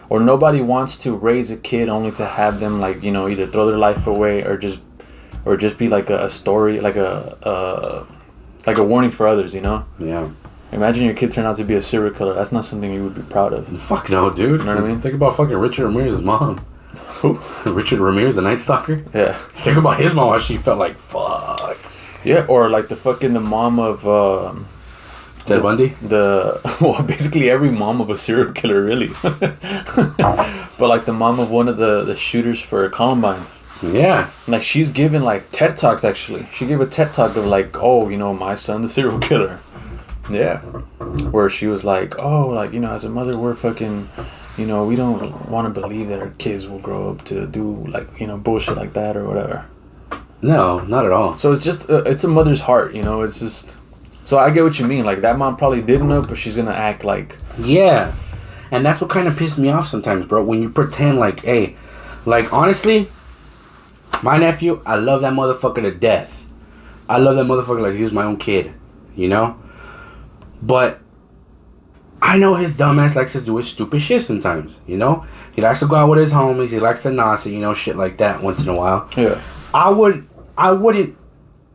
or nobody wants to raise a kid only to have them, like, you know, either throw their life away or just be like a story, like a warning for others, you know? Yeah. Imagine your kid turned out to be a serial killer. That's not something you would be proud of. Fuck no, dude. You know what I mean? Think about fucking Richard Ramirez's mom. Who? Richard Ramirez, the Night Stalker? Yeah. Think about his mom, how she felt like, fuck. Yeah, or like the mom of... Ted Bundy? Well, basically every mom of a serial killer, really. But like the mom of one of the shooters for Columbine. Yeah. Like she's given like TED Talks, actually. She gave a TED Talk of like, oh, you know, my son, the serial killer. Yeah. Where she was like, oh, like, you know, as a mother, we're fucking... You know, we don't want to believe that our kids will grow up to do, like, you know, bullshit like that or whatever. No, not at all. So it's just, it's a mother's heart, you know, it's just... So I get what you mean. Like, that mom probably didn't know, but she's going to act like... Yeah. And that's what kind of pissed me off sometimes, bro. When you pretend like, hey... Like, honestly, my nephew, I love that motherfucker to death. I love that motherfucker like he was my own kid. You know? But... I know his dumbass likes to do his stupid shit sometimes, you know? He likes to go out with his homies, he likes to nos it, you know, shit like that once in a while. Yeah. I wouldn't,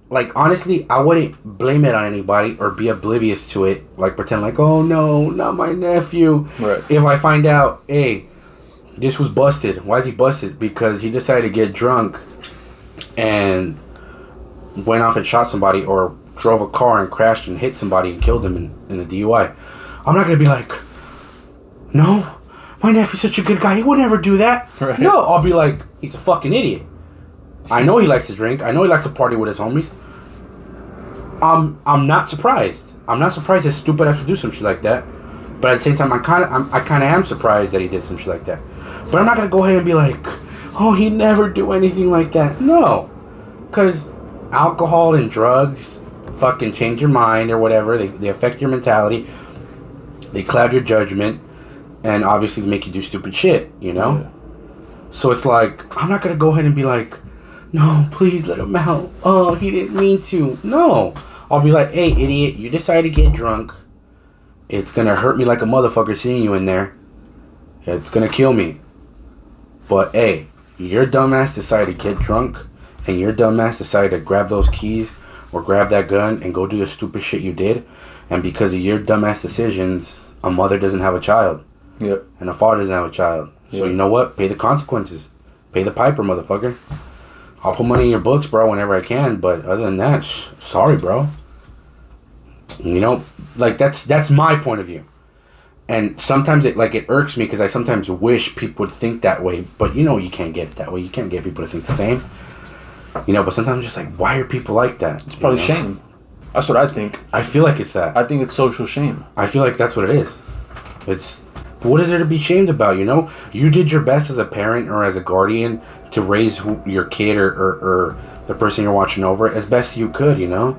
like, honestly, I wouldn't blame it on anybody or be oblivious to it. Like, pretend like, oh no, not my nephew. Right. If I find out, hey, this was busted. Why is he busted? Because he decided to get drunk and went off and shot somebody or drove a car and crashed and hit somebody and killed him in a DUI. I'm not going to be like, no, my nephew's such a good guy. He would never do that. Right. No, I'll be like, he's a fucking idiot. I know he likes to drink. I know he likes to party with his homies. I'm not surprised. I'm not surprised his stupid ass would do some shit like that. But at the same time, I kind of am surprised that he did some shit like that. But I'm not gonna go ahead and be like, oh, he'd never do anything like that. No, because alcohol and drugs fucking change your mind or whatever. They affect your mentality. They cloud your judgment, and obviously make you do stupid shit. You know. Yeah. So it's like, I'm not gonna go ahead and be like, no, please let him out. Oh, he didn't mean to. No. I'll be like, hey, idiot, you decided to get drunk. It's going to hurt me like a motherfucker seeing you in there. It's going to kill me. But, hey, your dumbass decided to get drunk, and your dumbass decided to grab those keys or grab that gun and go do the stupid shit you did. And because of your dumbass decisions, a mother doesn't have a child. Yep. And a father doesn't have a child. So, you know what? Pay the consequences. Pay the piper, motherfucker. I'll put money in your books, bro, whenever I can, but other than that, sorry, bro. You know, like, that's my point of view. And sometimes it irks me because I sometimes wish people would think that way, but you can't get it that way. You can't get people to think the same. You know, but sometimes I'm just like, why are people like that? It's probably shame. That's what I think. I feel like it's that. I think it's social shame. I feel like that's what it is. What is there to be shamed about, you know? You did your best as a parent or as a guardian to raise your kid or the person you're watching over as best you could, you know?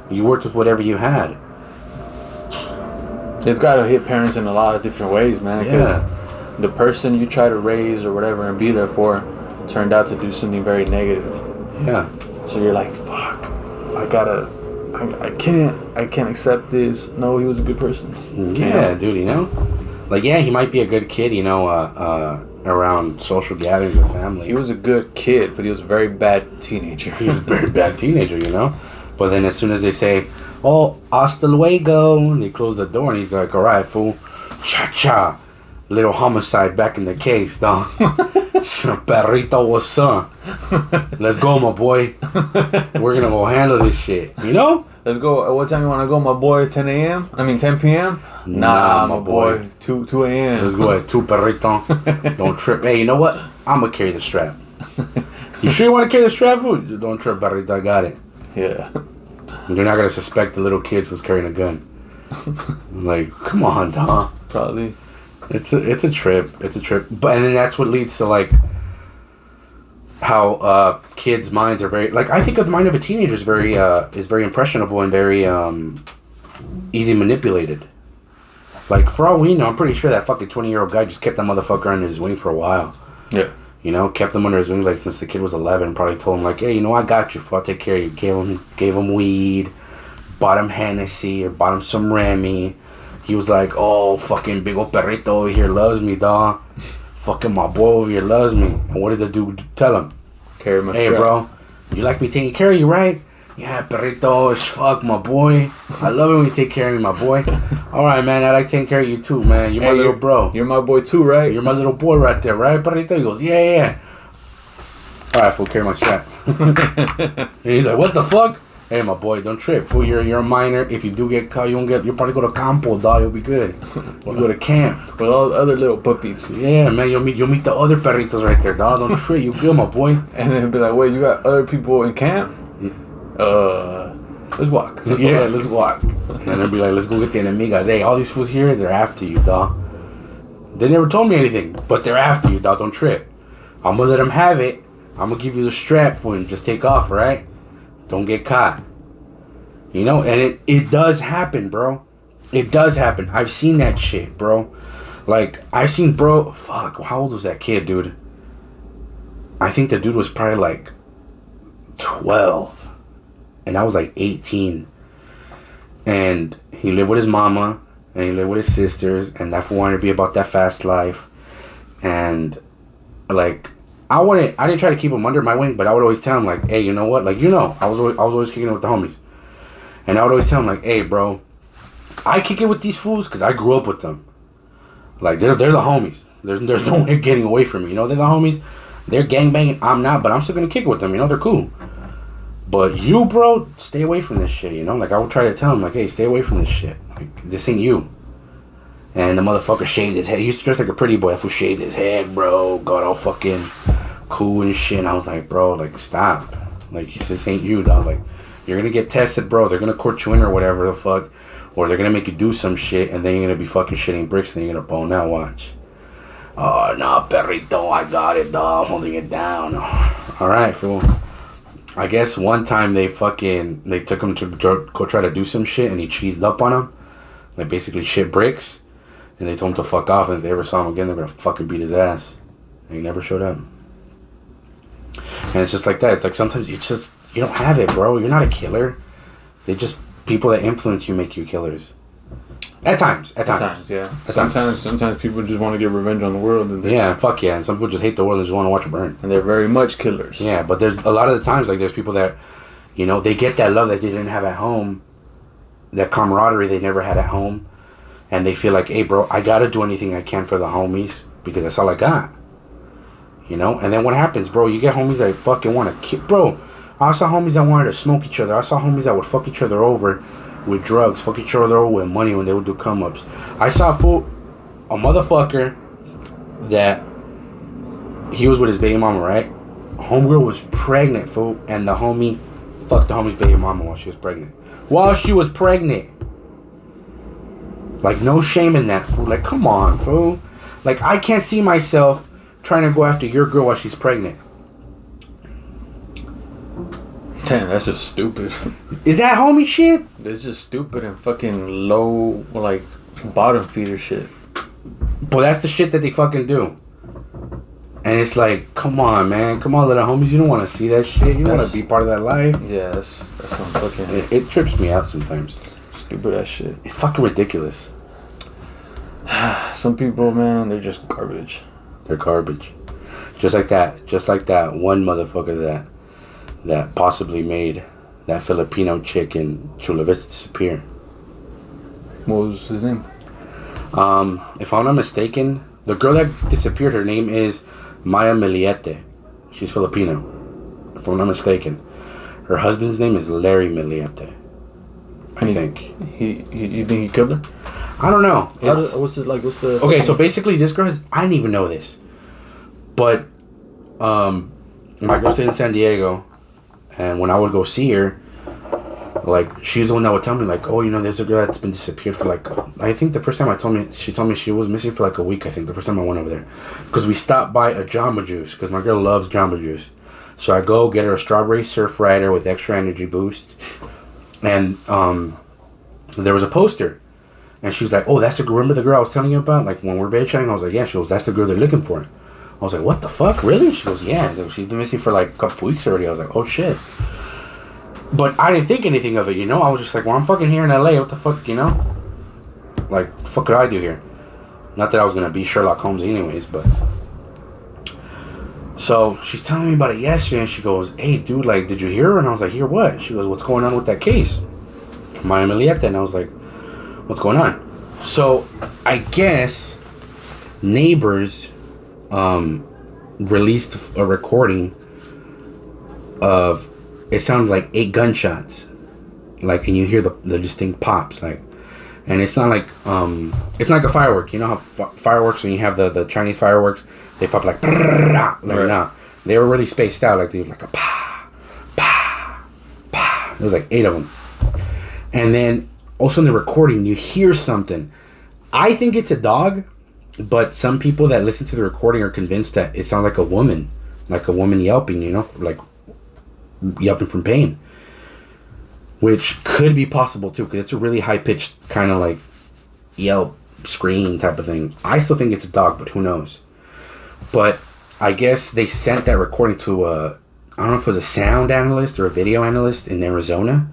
You worked with whatever you had. It's got to hit parents in a lot of different ways, man. Because the person you try to raise or whatever and be there for turned out to do something very negative. Yeah. So you're like, fuck, I can't accept this. No, he was a good person. Yeah, dude, you know? Like, yeah, he might be a good kid, you know, around social gatherings with family. He was a good kid, but he was a very bad teenager. He's a very bad teenager, you know? But then as soon as they say, oh, hasta luego, and they close the door, and he's like, all right, fool. Cha-cha. Little homicide back in the case, dog. Perrito, what's up? Let's go, my boy. We're going to go handle this shit, you know? Let's go. What time you want to go, my boy? 10 a.m.? I mean, 10 p.m.? Nah, my boy. 2 a.m. Let's go at 2, perrito. Don't trip. Hey, you know what? I'm going to carry the strap. You sure you want to carry the strap? Don't trip, perrito. I got it. Yeah. You're not going to suspect the little kids was carrying a gun. Like, come on, dog. Probably. It's a trip. It's a trip. But and then that's what leads to, like, how kids' minds are very, like, I think the mind of a teenager is very impressionable and very easy manipulated. Like, for all we know, I'm pretty sure that fucking 20-year-old guy just kept that motherfucker under his wing for a while. Yeah. You know, kept him under his wings, like, since the kid was 11. Probably told him, like, hey, you know, I got you, fool. I'll take care of you. Gave him weed, bought him Hennessy, or bought him some Remy. He was like, oh, fucking big old perrito over here loves me, dawg. Fucking my boy over here loves me. And what did the dude tell him? Carry my hey, strap. Bro, you like me taking care of you, right? Yeah, perrito as fuck, my boy. I love it when you take care of me, my boy. All right, man, I like taking care of you too, man. You're my little bro. You're my boy too, right? You're my little boy right there, right, perrito? He goes, yeah. All right, fool, carry my strap. And he's like, what the fuck? Hey, my boy, don't trip. Fool, you're a minor. If you do get caught, you'll probably go to campo, dog. You'll be good. You'll go to camp. With all the other little puppies. Yeah, man, you'll meet the other perritos right there, dog. Don't trip. You good, my boy. And then be like, wait, you got other people in camp? Let's walk. Let's walk. And then be like, let's go get the enemigas. Hey, all these fools here, they're after you, dog. They never told me anything, but they're after you, dog. Don't trip. I'm gonna let them have it. I'm gonna give you the strap for you. Just take off, right? Don't get caught. You know, and it does happen, bro. It does happen. I've seen that shit, bro. Like, I've seen, bro. Fuck, how old was that kid, dude? I think the dude was probably like 12. And I was like 18. And he lived with his mama. And he lived with his sisters. And that fool wanted to be about that fast life. And, like, I didn't try to keep him under my wing, but I would always tell him, like, hey, you know what? Like, you know, I was always kicking it with the homies. And I would always tell him, like, hey, bro, I kick it with these fools because I grew up with them. Like, they're the homies. There's no way getting away from me. You know, they're the homies. They're gangbanging. I'm not, but I'm still going to kick it with them. You know, they're cool. But you, bro, stay away from this shit, you know? Like, I would try to tell him, like, hey, stay away from this shit. Like, this ain't you. And the motherfucker shaved his head. He used to dress like a pretty boy. That fool shaved his head, bro. Got all fucking cool and shit. And I was like, bro, like, stop. Like, this ain't you, dog. Like, you're gonna get tested, bro. They're gonna court you in or whatever the fuck. Or they're gonna make you do some shit. And then you're gonna be fucking shitting bricks. And then you're gonna bone out. Watch. Oh, no, perrito. I got it, dog. Holding it down. Alright, fool. I guess one time they took him to go try to do some shit. And he cheesed up on him. Like, basically shit bricks. And they told him to fuck off, and if they ever saw him again, they're gonna fucking beat his ass. And he never showed up. And it's just like that. It's like sometimes it's just, you don't have it, bro. You're not a killer. They just, people that influence you make you killers. At times, yeah. Sometimes people just want to get revenge on the world. And yeah, fuck yeah. And some people just hate the world and just want to watch it burn. And they're very much killers. Yeah, but there's a lot of the times, like, there's people that, you know, they get that love that they didn't have at home. That camaraderie they never had at home. And they feel like, hey, bro, I gotta do anything I can for the homies because that's all I got. You know? And then what happens, bro? You get homies that fucking want to kill. Bro, I saw homies that wanted to smoke each other. I saw homies that would fuck each other over with drugs, fuck each other over with money when they would do come-ups. I saw a motherfucker that he was with his baby mama, right? Homegirl was pregnant, fool. And the homie fucked the homie's baby mama while she was pregnant. Like, no shame in that, fool. Like, come on, fool. Like, I can't see myself trying to go after your girl while she's pregnant. Damn, that's just stupid. Is that homie shit? It's just stupid and fucking low, like, bottom feeder shit. But that's the shit that they fucking do. And it's like, come on, man. Come on, little homies. You don't want to see that shit. You don't want to be part of that life. Yeah, that's some fucking... It trips me out sometimes. Stupid ass shit. It's fucking ridiculous. Some people, man, they're just garbage. They're garbage. Just like that one motherfucker that possibly made that Filipino chick in Chula Vista disappear. What was his name? If I'm not mistaken, the girl that disappeared, her name is Maya Millete. She's Filipino. If I'm not mistaken. Her husband's name is Larry Millete. I think. You think he killed her? I don't know. What's the... Okay, so basically this girl I didn't even know this. But, my girl stayed in San Diego. And when I would go see her, like, she's the one that would tell me, like, oh, you know, there's a girl that's been disappeared for, like, I think the first time she told me she was missing for, like, a week, I think, the first time I went over there. Because we stopped by a Jamba Juice, because my girl loves Jamba Juice. So I go get her a strawberry surf rider with extra energy boost. And, there was a poster. And she was like, oh, that's the girl, remember the girl I was telling you about? Like, when we were bed chatting, I was like, yeah. She goes, that's the girl they're looking for. I was like, what the fuck? Really? She goes, yeah. She's been missing for, like, a couple weeks already. I was like, oh, shit. But I didn't think anything of it, you know? I was just like, well, I'm fucking here in LA. What the fuck, you know? Like, what the fuck could I do here? Not that I was going to be Sherlock Holmes anyways, but... So, she's telling me about it yesterday, and she goes, hey, dude, like, did you hear her? And I was like, hear what? She goes, what's going on with that case? Maya Millete. And I was like, what's going on? So, I guess neighbors released a recording of... It sounds like 8 gunshots, like, and you hear the distinct pops, like, and it's not like a firework. You know how fireworks, when you have the Chinese fireworks, they pop like right. Nah, they were really spaced out, like they were like a pa pa pa. There was like 8 of them, and then also in the recording you hear something. I think it's a dog, but some people that listen to the recording are convinced that it sounds like a woman yelping. You know, like. Yelping from pain, which could be possible too, because it's a really high-pitched kind of like yelp scream type of thing. I still think it's a dog, but who knows. But I guess they sent that recording to I don't know if it was a sound analyst or a video analyst in Arizona,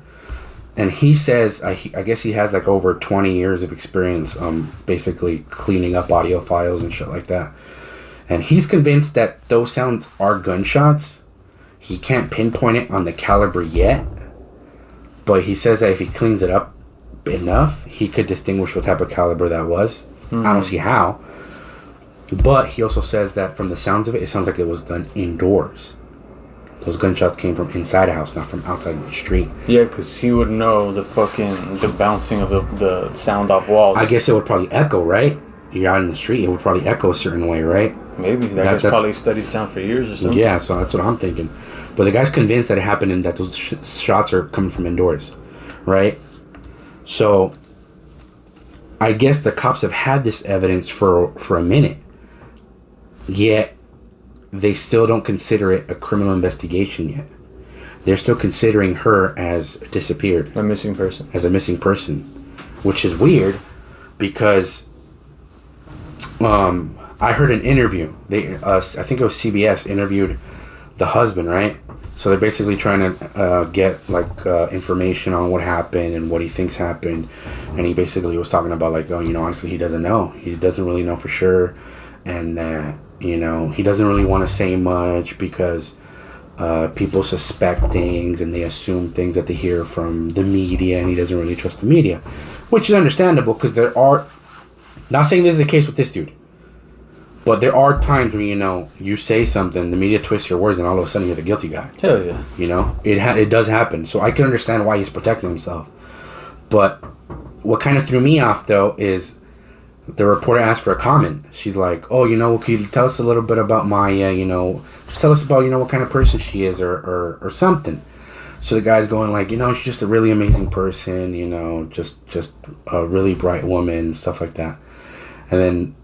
and he says I guess he has like over 20 years of experience basically cleaning up audio files and shit like that, and he's convinced that those sounds are gunshots. He can't pinpoint it on the caliber yet, but he says that if he cleans it up enough, he could distinguish what type of caliber that was. Mm-hmm. I don't see how. But he also says that from the sounds of it, it sounds like it was done indoors. those gunshots came from inside a house, not from outside the street. Yeah, because he would know the bouncing of the sound off walls. I guess it would probably echo, right? You're out in the street, it would probably echo a certain way, right? Maybe. That guy's probably studied sound for years or something. Yeah, so that's what I'm thinking. But the guy's convinced that it happened and that those shots are coming from indoors, right? So, I guess the cops have had this evidence for a minute. Yet, they still don't consider it a criminal investigation yet. They're still considering her as disappeared. A missing person. As a missing person. Which is weird because I heard an interview. I think it was CBS interviewed the husband, right? So they're basically trying to get information on what happened and what he thinks happened. And he basically was talking about honestly, he doesn't know. He doesn't really know for sure. And that, he doesn't really want to say much because people suspect things and they assume things that they hear from the media, and he doesn't really trust the media, which is understandable because there are, not saying this is the case with this dude, but there are times when you say something, the media twists your words, and all of a sudden you're the guilty guy. Hell yeah. It does happen, so I can understand why he's protecting himself. But what kind of threw me off though is the reporter asked for a comment. She's like, "Oh, can you tell us a little bit about Maya? Just tell us about what kind of person she is, or something." So the guy's going like, she's just a really amazing person, just a really bright woman, stuff like that. And then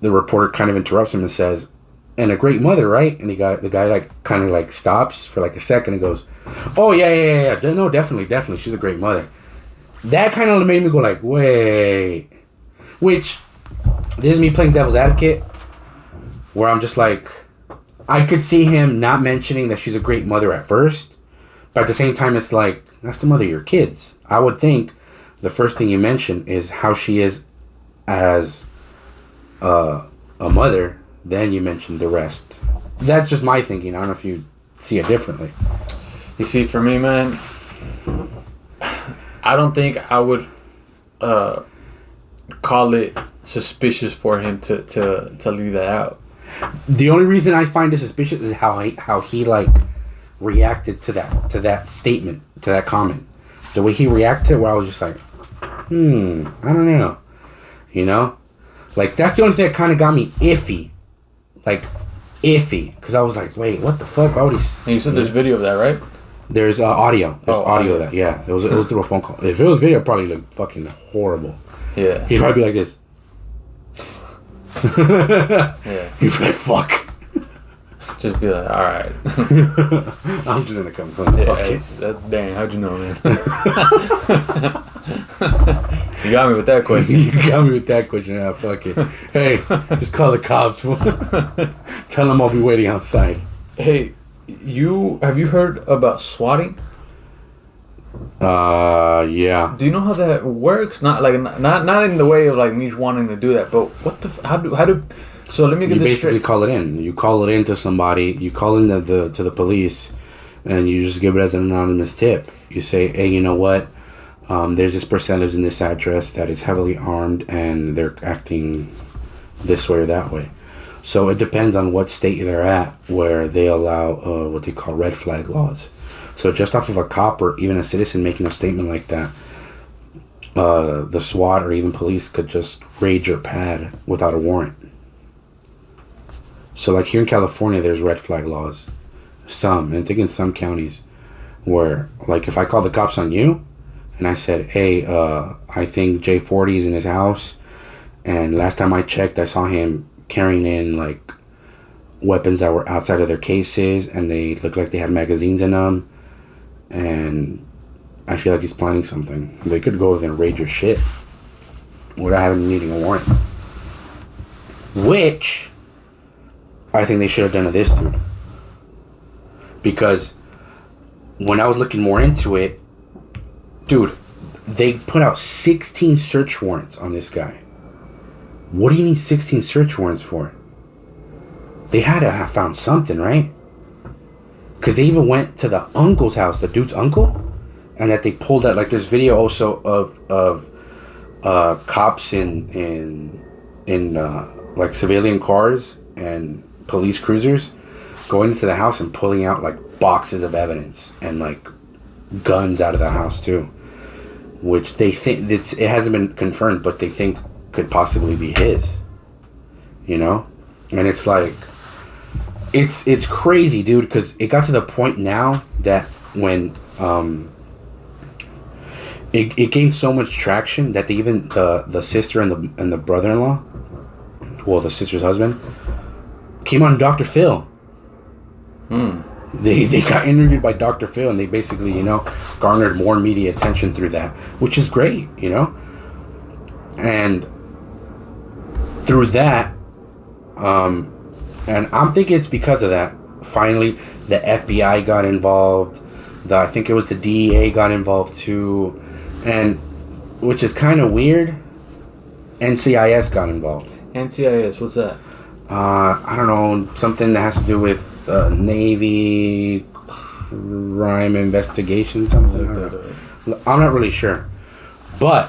the reporter kind of interrupts him and says, "And a great mother, right?" And the guy kind of stops for a second and goes, "Oh yeah. No, definitely. She's a great mother." That kind of made me go like, wait. Which, this is me playing devil's advocate, where I'm just like, I could see him not mentioning that she's a great mother at first, but at the same time, it's like, that's the mother of your kids. I would think the first thing you mention is how she is as a mother, then you mention the rest. That's just my thinking. I don't know if you see it differently. You see, for me, man, I don't think I would call it suspicious for him to leave that out. The only reason I find it suspicious is how he reacted to that statement, to that comment. The way he reacted, where I was just like, I don't know. That's the only thing that kind of got me iffy. Because I was like, wait, what the fuck? And you said there's video of that, right? There's audio. There's audio of that, yeah. It was through a phone call. If it was video, it probably looked fucking horrible. Yeah. He'd probably be like this. Yeah. He'd be like, fuck. Just be like, alright. I'm just gonna come clean. Fuck it. Dang, how'd you know, man? You got me with that question. Yeah, fuck it. Hey, just call the cops. Tell them I'll be waiting outside. Hey, have you heard about swatting? Yeah. Do you know how that works? Not in the way of me wanting to do that, but how do so let me get you this basically straight. call it in. You call it in to somebody. You call in to the police, and you just give it as an anonymous tip. You say, hey, you know what? There's this person that lives in this address that is heavily armed, and they're acting this way or that way. So it depends on what state they're at, where they allow what they call red flag laws. So just off of a cop or even a citizen making a statement like that, the SWAT or even police could just raid your pad without a warrant. So here in California, there's red flag laws. And I think in some counties, where if I call the cops on you, and I said, hey, I think J40 is in his house, and last time I checked, I saw him carrying in weapons that were outside of their cases, and they looked like they had magazines in them, and I feel like he's planning something. They could go over there and raid your shit without needing a warrant. Which I think they should have done to this dude. Because when I was looking more into it, dude, they put out 16 search warrants on this guy. What do you need 16 search warrants for? They had to have found something, right? Because they even went to the uncle's house, the dude's uncle, and that they pulled out, there's video also of cops in civilian cars and police cruisers going into the house and pulling out boxes of evidence and like guns out of the house too, which they think it hasn't been confirmed, but they think could possibly be his. You know, and it's like it's crazy, dude, because it got to the point now that when it gained so much traction that they even the sister and the brother-in-law, well, the sister's husband, came on Dr. Phil. They got interviewed by Dr. Phil, and they basically, you know, garnered more media attention through that, which is great, you know. And through that, and I'm thinking it's because of that. Finally, the FBI got involved. I think it was the DEA got involved too, and which is kind of weird. NCIS got involved. NCIS, what's that? I don't know, something that has to do with Navy crime investigation, something. I'm not really sure, but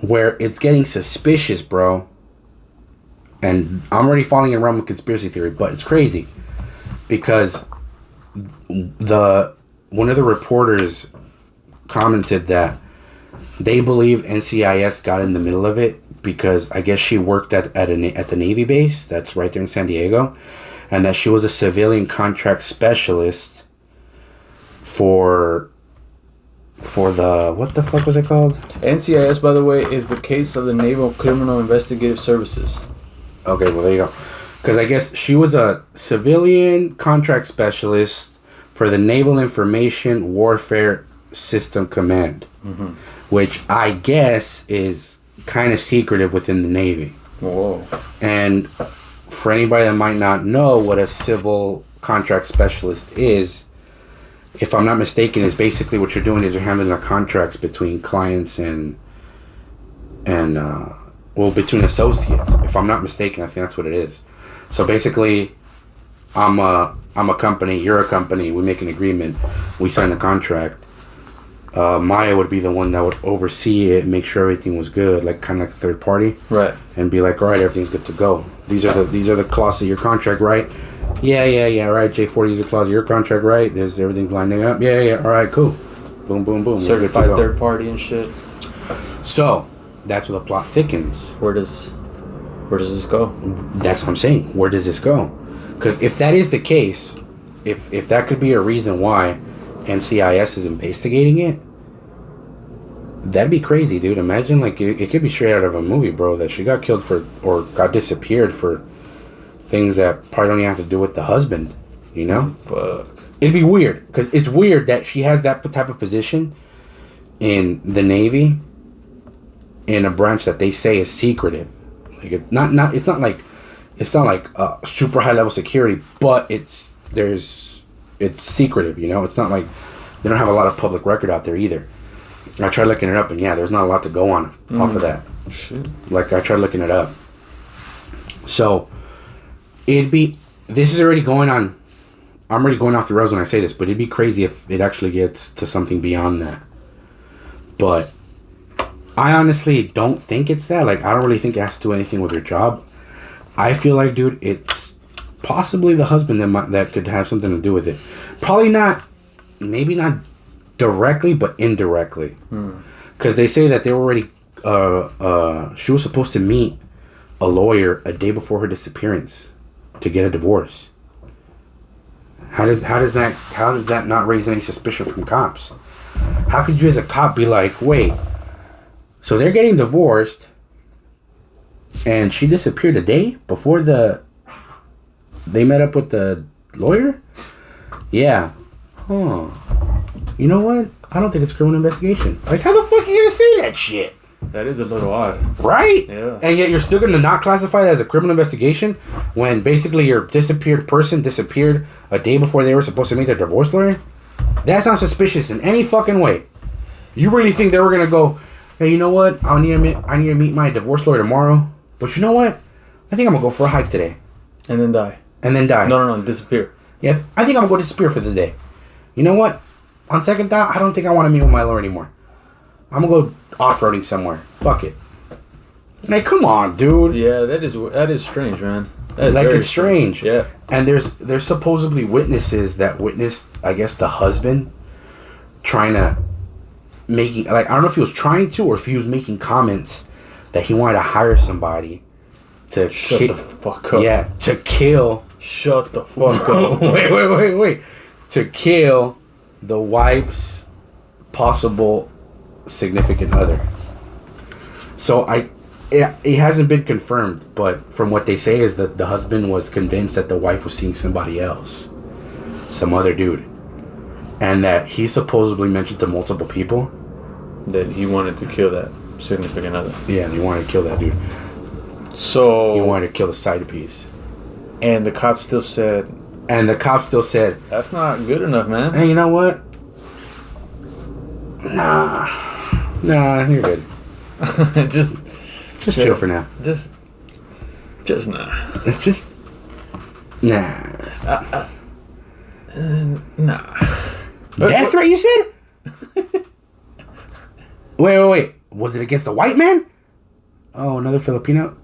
where it's getting suspicious, bro. And I'm already falling in realm with conspiracy theory, but it's crazy because one of the reporters commented that they believe NCIS got in the middle of it because I guess she worked at the Navy base that's right there in San Diego, and that she was a civilian contract specialist for the, what the fuck was it called? NCIS, by the way, is the case of the Naval Criminal Investigative Services. Okay, well, there you go. Because I guess she was a civilian contract specialist for the Naval Information Warfare System Command, which I guess is kind of secretive within the Navy. Whoa. And for anybody that might not know what a civil contract specialist is, if I'm not mistaken, is basically what you're doing is you're handling the contracts between clients and between associates. If I'm not mistaken, I think that's what it is. So basically, I'm a company, you're a company, we make an agreement, we sign a contract. Maya would be the one that would oversee it, make sure everything was good, like kind of like a third party, right? And be like, all right, everything's good to go. These are the clauses of your contract, right? Yeah, right. J40, these are clauses of your contract, right? Everything's lining up. Yeah, all right, cool. Boom, boom, boom. Certified third party and shit. So that's where the plot thickens. Where does this go? That's what I'm saying. Where does this go? Because if that is the case, if that could be a reason why NCIS is investigating it, that'd be crazy, dude. Imagine, like, it could be straight out of a movie, bro, that she got killed for, or got disappeared for things that probably don't even have to do with the husband, you know? Fuck. It'd be weird, because it's weird that she has that type of position in the Navy, in a branch that they say is secretive. Like, it's not like super high level security, but it's secretive, you know? It's not like they don't have a lot of public record out there either. I tried looking it up, and yeah, there's not a lot to go on off of that. Shit. Like, I tried looking it up. So, this is already going on. I'm already going off the rails when I say this, but it'd be crazy if it actually gets to something beyond that. But I honestly don't think it's that. Like, I don't really think it has to do anything with her job. I feel like, dude, it's possibly the husband that could have something to do with it. Probably not, maybe not directly, but indirectly. Because they say that they were already, she was supposed to meet a lawyer a day before her disappearance to get a divorce. How does that not raise any suspicion from cops? How could you as a cop be like, wait, so they're getting divorced and she disappeared a day before they met up with the lawyer? Yeah. Huh. You know what? I don't think it's a criminal investigation. Like, how the fuck are you gonna say that shit? That is a little odd. Right? Yeah. And yet you're still gonna not classify that as a criminal investigation when basically your disappeared person disappeared a day before they were supposed to meet their divorce lawyer? That's not suspicious in any fucking way. You really think they were gonna go, hey, you know what? I need to meet my divorce lawyer tomorrow. But you know what? I think I'm gonna go for a hike today. And then die. No, disappear. Yeah, I think I'm gonna go disappear for the day. You know what? On second thought, I don't think I want to meet with my lawyer anymore. I'm gonna go off-roading somewhere. Fuck it. Like, come on, dude. Yeah, that is strange, man. That's like, very it's strange. Yeah. And there's supposedly witnesses that witnessed, I guess, the husband trying to making, like, I don't know if he was trying to or if he was making comments that he wanted to hire somebody to Shut the fuck up. Yeah, to kill. Shut the fuck up. Wait. To kill the wife's possible significant other. So it hasn't been confirmed, but from what they say is that the husband was convinced that the wife was seeing somebody else, some other dude, and that he supposedly mentioned to multiple people that he wanted to kill that significant other. Yeah, and he wanted to kill that dude. So he wanted to kill the side piece. And the cop still said. That's not good enough, man. Hey, you know what? Nah, you're good. Just chill for now. Just nah. Just nah. Nah. Death threat, you said? Wait. Was it against a white man? Oh, another Filipino?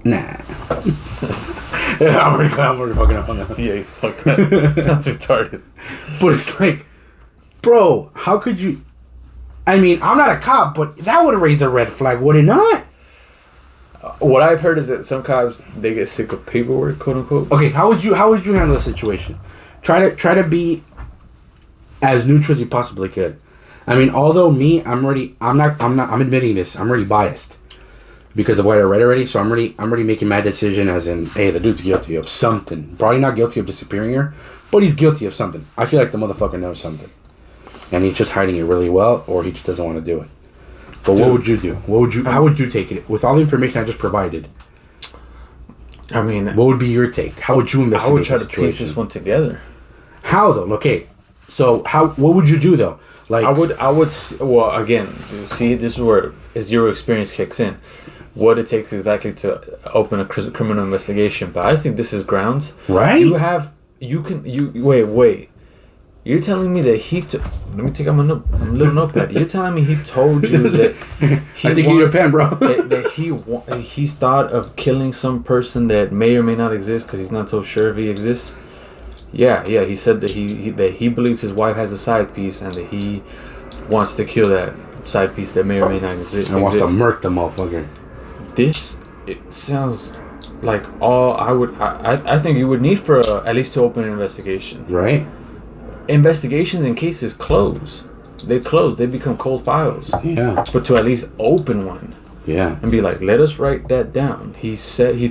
Nah. I'm already fucking up on that. Yeah, you fucked that. That's retarded. But it's like, bro, how could you? I mean, I'm not a cop, but that would have raised a red flag, would it not? What I've heard is that some cops, they get sick of paperwork, quote unquote. Okay, how would you handle the situation? Try to be as neutral as you possibly could. I mean, although I'm admitting this. I'm already biased because of what I read already. So I'm already making my decision as in, hey, the dude's guilty of something. Probably not guilty of disappearing her, but he's guilty of something. I feel like the motherfucker knows something, and he's just hiding it really well, or he just doesn't want to do it. But what would you do? How would you take it with all the information I just provided? I mean, what would be your take? How would you investigate? I would try to piece this one together. How though? Okay, so what would you do though? Like I would. Well, again, see, this is where zero experience kicks in. What it takes exactly to open a criminal investigation, but I think this is grounds. Right? Wait. You're telling me that let me take out my little notepad. You're telling me he told you that I think you need a pen, bro. that he's thought of killing some person that may or may not exist because he's not so sure if he exists. Yeah. He said that he believes his wife has a side piece and that he wants to kill that side piece that may or may not exist. And wants to murk the motherfucker. It sounds like all I think you would need for at least to open an investigation. Right. Investigations in cases close. They become cold files. Yeah. But to at least open one. Yeah. And be like, let us write that down. He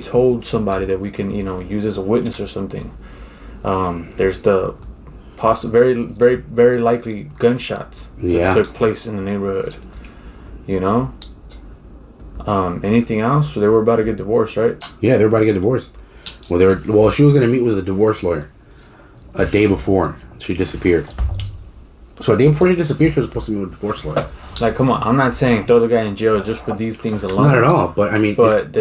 told somebody that we can, use as a witness or something. There's the very, very, very likely gunshots that took place in the neighborhood. Anything else? They were about to get divorced, right? Yeah, they were about to get divorced. Well, she was going to meet with a divorce lawyer a day before she disappeared. So a day before she disappeared, she was supposed to meet with a divorce lawyer. Like, come on, I'm not saying throw the guy in jail just for these things alone. Not at all, but I mean... But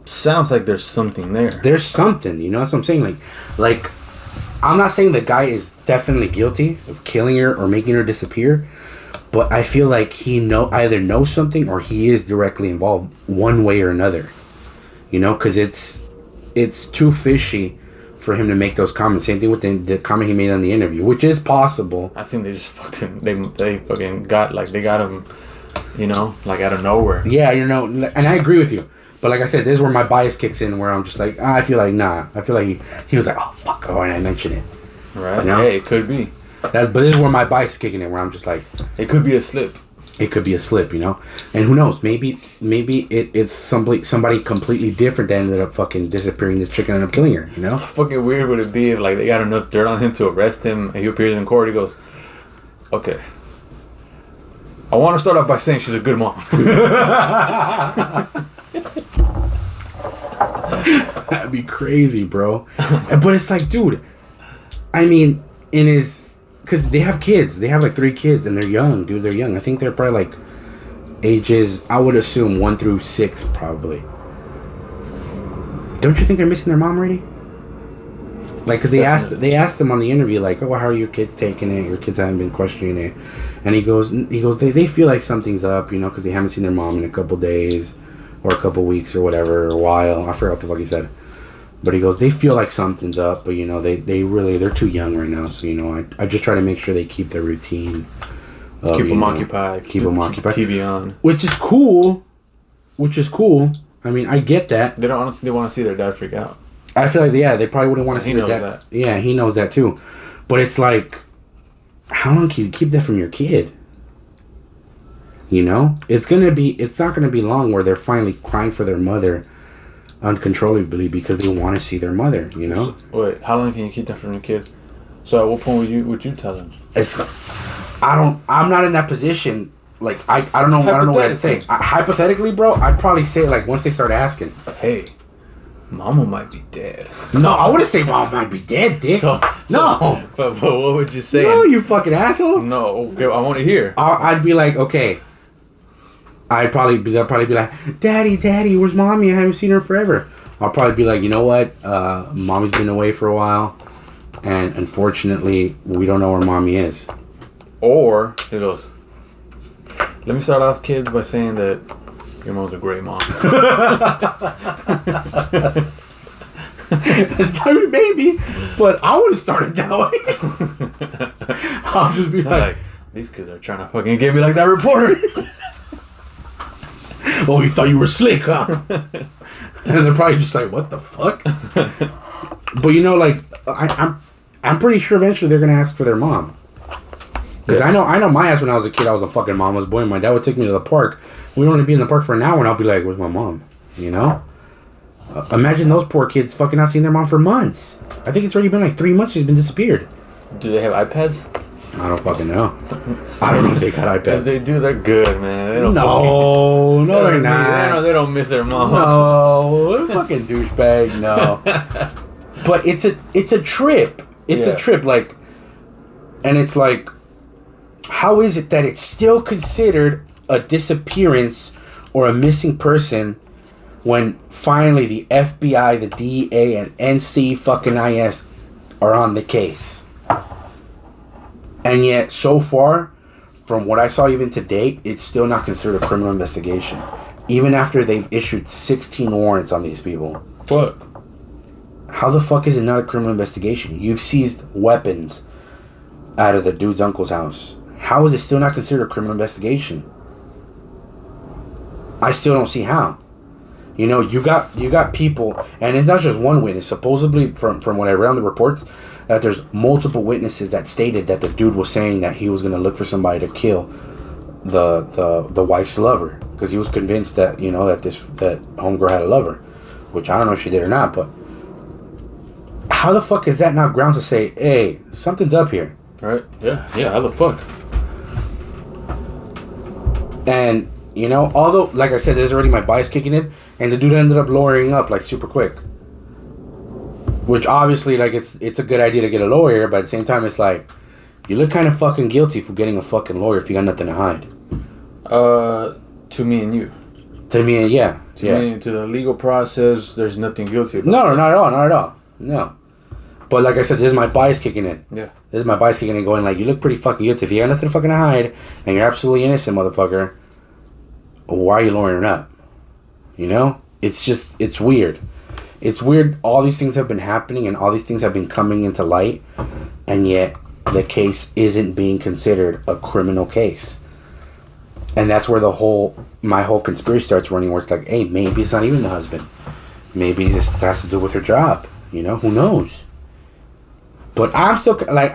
sounds like there's something there. There's something, that's what I'm saying. Like, I'm not saying the guy is definitely guilty of killing her or making her disappear, but I feel like he either knows something or he is directly involved one way or another. Because it's too fishy for him to make those comments. Same thing with the comment he made on the interview, which is possible. I think they just fucking got him, like out of nowhere. Yeah, and I agree with you. But like I said, this is where my bias kicks in, where I'm just like, I feel like, nah. I feel like he was like, oh, fuck, and I mentioned it. Right. Hey, it could be. But this is where my bias is kicking in, where I'm just like... It could be a slip. It could be a slip, And who knows? Maybe it's somebody completely different that ended up fucking disappearing. This chick ended up killing her, How fucking weird would it be if, they got enough dirt on him to arrest him, and he appears in court, he goes, okay. I want to start off by saying she's a good mom. That'd be crazy, bro. But it's like, dude, I mean, because they have kids. They have 3 kids, and they're young, dude. They're young. I think they're probably ages, I would assume 1 through 6, probably. Don't you think they're missing their mom already? Because they asked them on the interview, oh, how are your kids taking it? Your kids haven't been questioning it. And he goes, they feel like something's up, because they haven't seen their mom in a couple days. or a couple weeks or whatever, or a while. I forgot what the fuck he said. But he goes, they feel like something's up, but, you know, they really, they're too young right now. So, you know, I just try to make sure they keep their routine. Keep them occupied. Keep them occupied. TV on. Which is cool. I mean, I get that. They don't honestly want to see their dad freak out. I feel like, yeah, they probably wouldn't want to see their dad. That. Yeah, he knows that too. But it's like, how long can you keep that from your kid? You know? It's not gonna be long where they're finally crying for their mother uncontrollably because they want to see their mother, you know? Wait, how long can you keep that from your kid? So at what point would you tell them? I'm not in that position. Like, I don't know what I'd say. Hypothetically, bro, I'd probably say, like, once they start asking, hey, mama might be dead. No, I wouldn't say mama might be dead, dick. No. But what would you say? No, you fucking asshole. No, okay, I want to hear. I'd be like, okay. I'd probably be like, Daddy, where's mommy? I haven't seen her forever. I'll probably be like, you know what? Mommy's been away for a while, and unfortunately, we don't know where mommy is. Or he goes, let me start off, kids, by saying that your mom's a great mom. I mean, maybe, but I would have started that way. I'll just be like, these kids are trying to fucking get me like that reporter. Oh, you thought you were slick, huh? And they're probably just like, what the fuck? But you know, like, I'm pretty sure eventually they're gonna ask for their mom. Because I know my ass when I was a kid, I was a fucking mama's boy. My dad would take me to the park. We'd only be in the park for an hour, and I'll be like, where's my mom? You know? Imagine those poor kids fucking not seeing their mom for months. I think it's already been like 3 months she's been disappeared. Do they have iPads? I don't fucking know. I don't know if they got iPads. If they do, they're good, man. They don't they're not. They don't miss their mom. No, fucking douchebag. No. But it's a trip. It's a trip. Like, and it's like, how is it that it's still considered a disappearance or a missing person when finally the FBI, the DEA, and NC fucking IS are on the case? And yet, so far, from what I saw even to date, it's still not considered a criminal investigation. Even after they've issued 16 warrants on these people. Fuck. How the fuck is it not a criminal investigation? You've seized weapons out of the dude's uncle's house. How is it still not considered a criminal investigation? I still don't see how. You know, you got people, and it's not just one witness. Supposedly, from what I read on the reports, that there's multiple witnesses that stated that the dude was saying that he was going to look for somebody to kill the wife's lover, because he was convinced that, you know, that homegirl had a lover, which I don't know if she did or not. But how the fuck is that not grounds to say, hey, something's up here? Right? Yeah. How the fuck? And, you know, although, like I said, there's already my bias kicking in, and the dude ended up lawyering up, like, super quick. Which, obviously, like, it's a good idea to get a lawyer, but at the same time, it's like, you look kind of fucking guilty for getting a fucking lawyer if you got nothing to hide. To me and you. To me, yeah. To the legal process, there's nothing guilty about. No, not at all. No. But like I said, this is my bias kicking in. Yeah. This is my bias kicking in going, like, you look pretty fucking guilty. If you got nothing to fucking hide, and you're absolutely innocent, motherfucker, why are you lawyering up? You know? It's just, it's weird. It's weird. All these things have been happening, and all these things have been coming into light, and yet the case isn't being considered a criminal case. And that's where my whole conspiracy starts running, where it's like, hey, maybe it's not even the husband. Maybe this has to do with her job. You know? Who knows? But I'm still, like,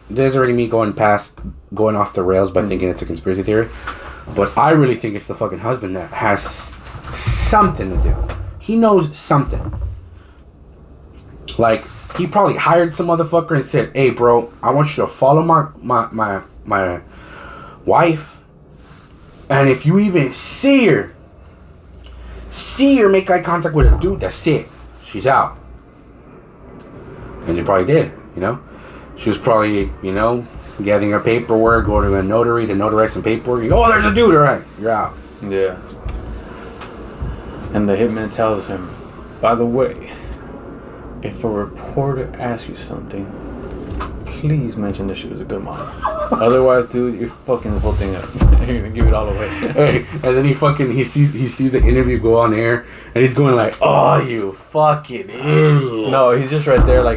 there's already me going off the rails by thinking it's a conspiracy theory. But I really think it's the fucking husband that has something to do. He knows something. Like, he probably hired some motherfucker and said, hey, bro, I want you to follow my wife. And if you even see her make eye contact with a dude, that's it. She's out. And he probably did, you know? She was probably, you know, gathering her paperwork, go to a notary to notarize some paperwork. You go, oh, there's a dude, all right, you're out. Yeah. And the hitman tells him, by the way, if a reporter asks you something, please mention that she was a good mom. Otherwise, dude, you're fucking this whole thing up. You're gonna give it all away. Hey, and then he sees the interview go on air, and he's going like, "Oh, you fucking idiot!" No, he's just right there, right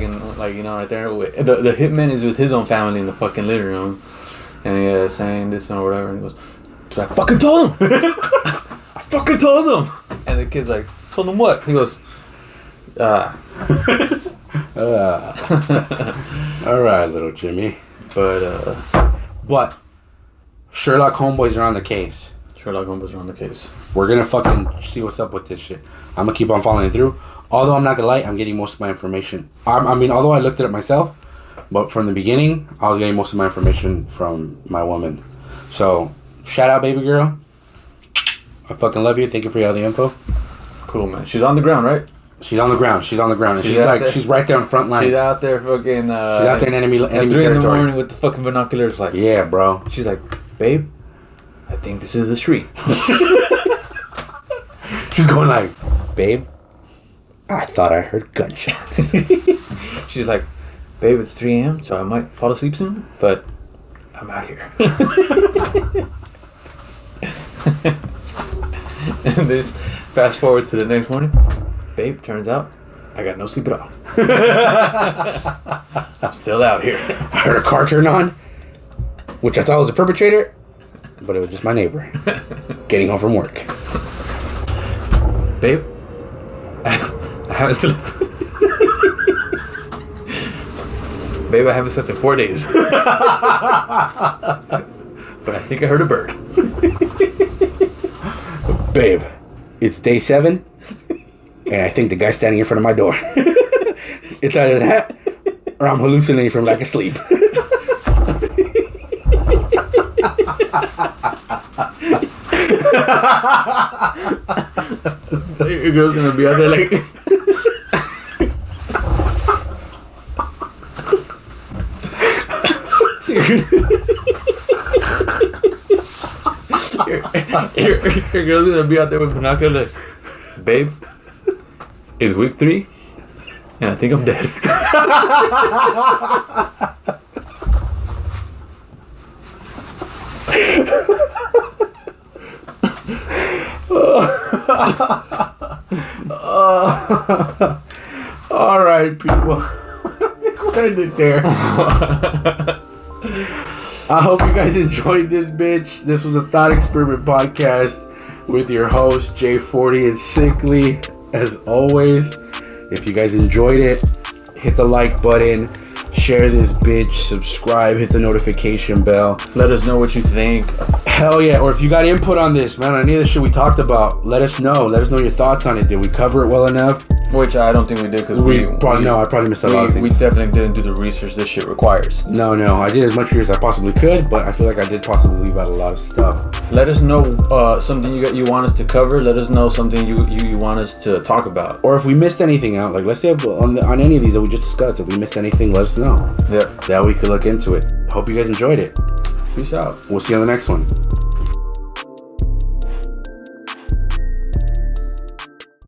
there. The hitman is with his own family in the fucking living room, and saying this or whatever. And he goes, "I fucking told him. I fucking told him." And the kid's like, "Told him what?" He goes, All right, little Jimmy. But Sherlock Homeboys are on the case. Sherlock Holmes are on the case. We're gonna fucking see what's up with this shit. I'm gonna keep on following through. Although I'm not gonna lie, I'm getting most of my information. Although I looked it up myself, but from the beginning, I was getting most of my information from my woman. So, shout out, baby girl. I fucking love you. Thank you for all the info. Cool, man. She's on the ground, right? She's on the ground. And she's right there in front lines. She's out there fucking. She's out there in enemy 3 territory. in the morning with the fucking binoculars, like. Yeah, bro. She's like, "Babe, I think this is the street." She's going like, "Babe, I thought I heard gunshots." She's like, "Babe, it's 3 a.m., so I might fall asleep soon, but I'm out here." And this, fast forward to the next morning. "Babe, turns out I got no sleep at all. I'm still out here." I heard a car turn on, which I thought was a perpetrator, but it was just my neighbor getting home from work. "Babe, I haven't slept." "Babe, I haven't slept in 4 days. But I think I heard a bird." "Babe, it's day 7, and I think the guy's standing in front of my door. It's either that, or I'm hallucinating from lack of sleep." Your girl's gonna be out there like. Your girl's gonna be out there with binoculars. "Babe, it's week 3, and I think I'm dead." All right, people. We'll end it there. I hope you guys enjoyed this bitch. This was a Thought Experiment podcast with your host, J40 and Sickly. As always, if you guys enjoyed it, hit the like button, share this bitch, subscribe, hit the notification bell. Let us know what you think. Hell yeah. Or if you got input on this, man, on any of the shit we talked about, let us know. Let us know your thoughts on it. Did we cover it well enough? Which I don't think we did, because I probably missed a lot of things. We definitely didn't do the research this shit requires. No, I did as much research as I possibly could, but I feel like I did possibly leave out a lot of stuff. Let us know something you want us to cover. Let us know something you want us to talk about. Or if we missed anything out, like let's say on any of these that we just discussed, if we missed anything, let us know. Yeah. That we could look into it. Hope you guys enjoyed it. Peace out. We'll see you on the next one.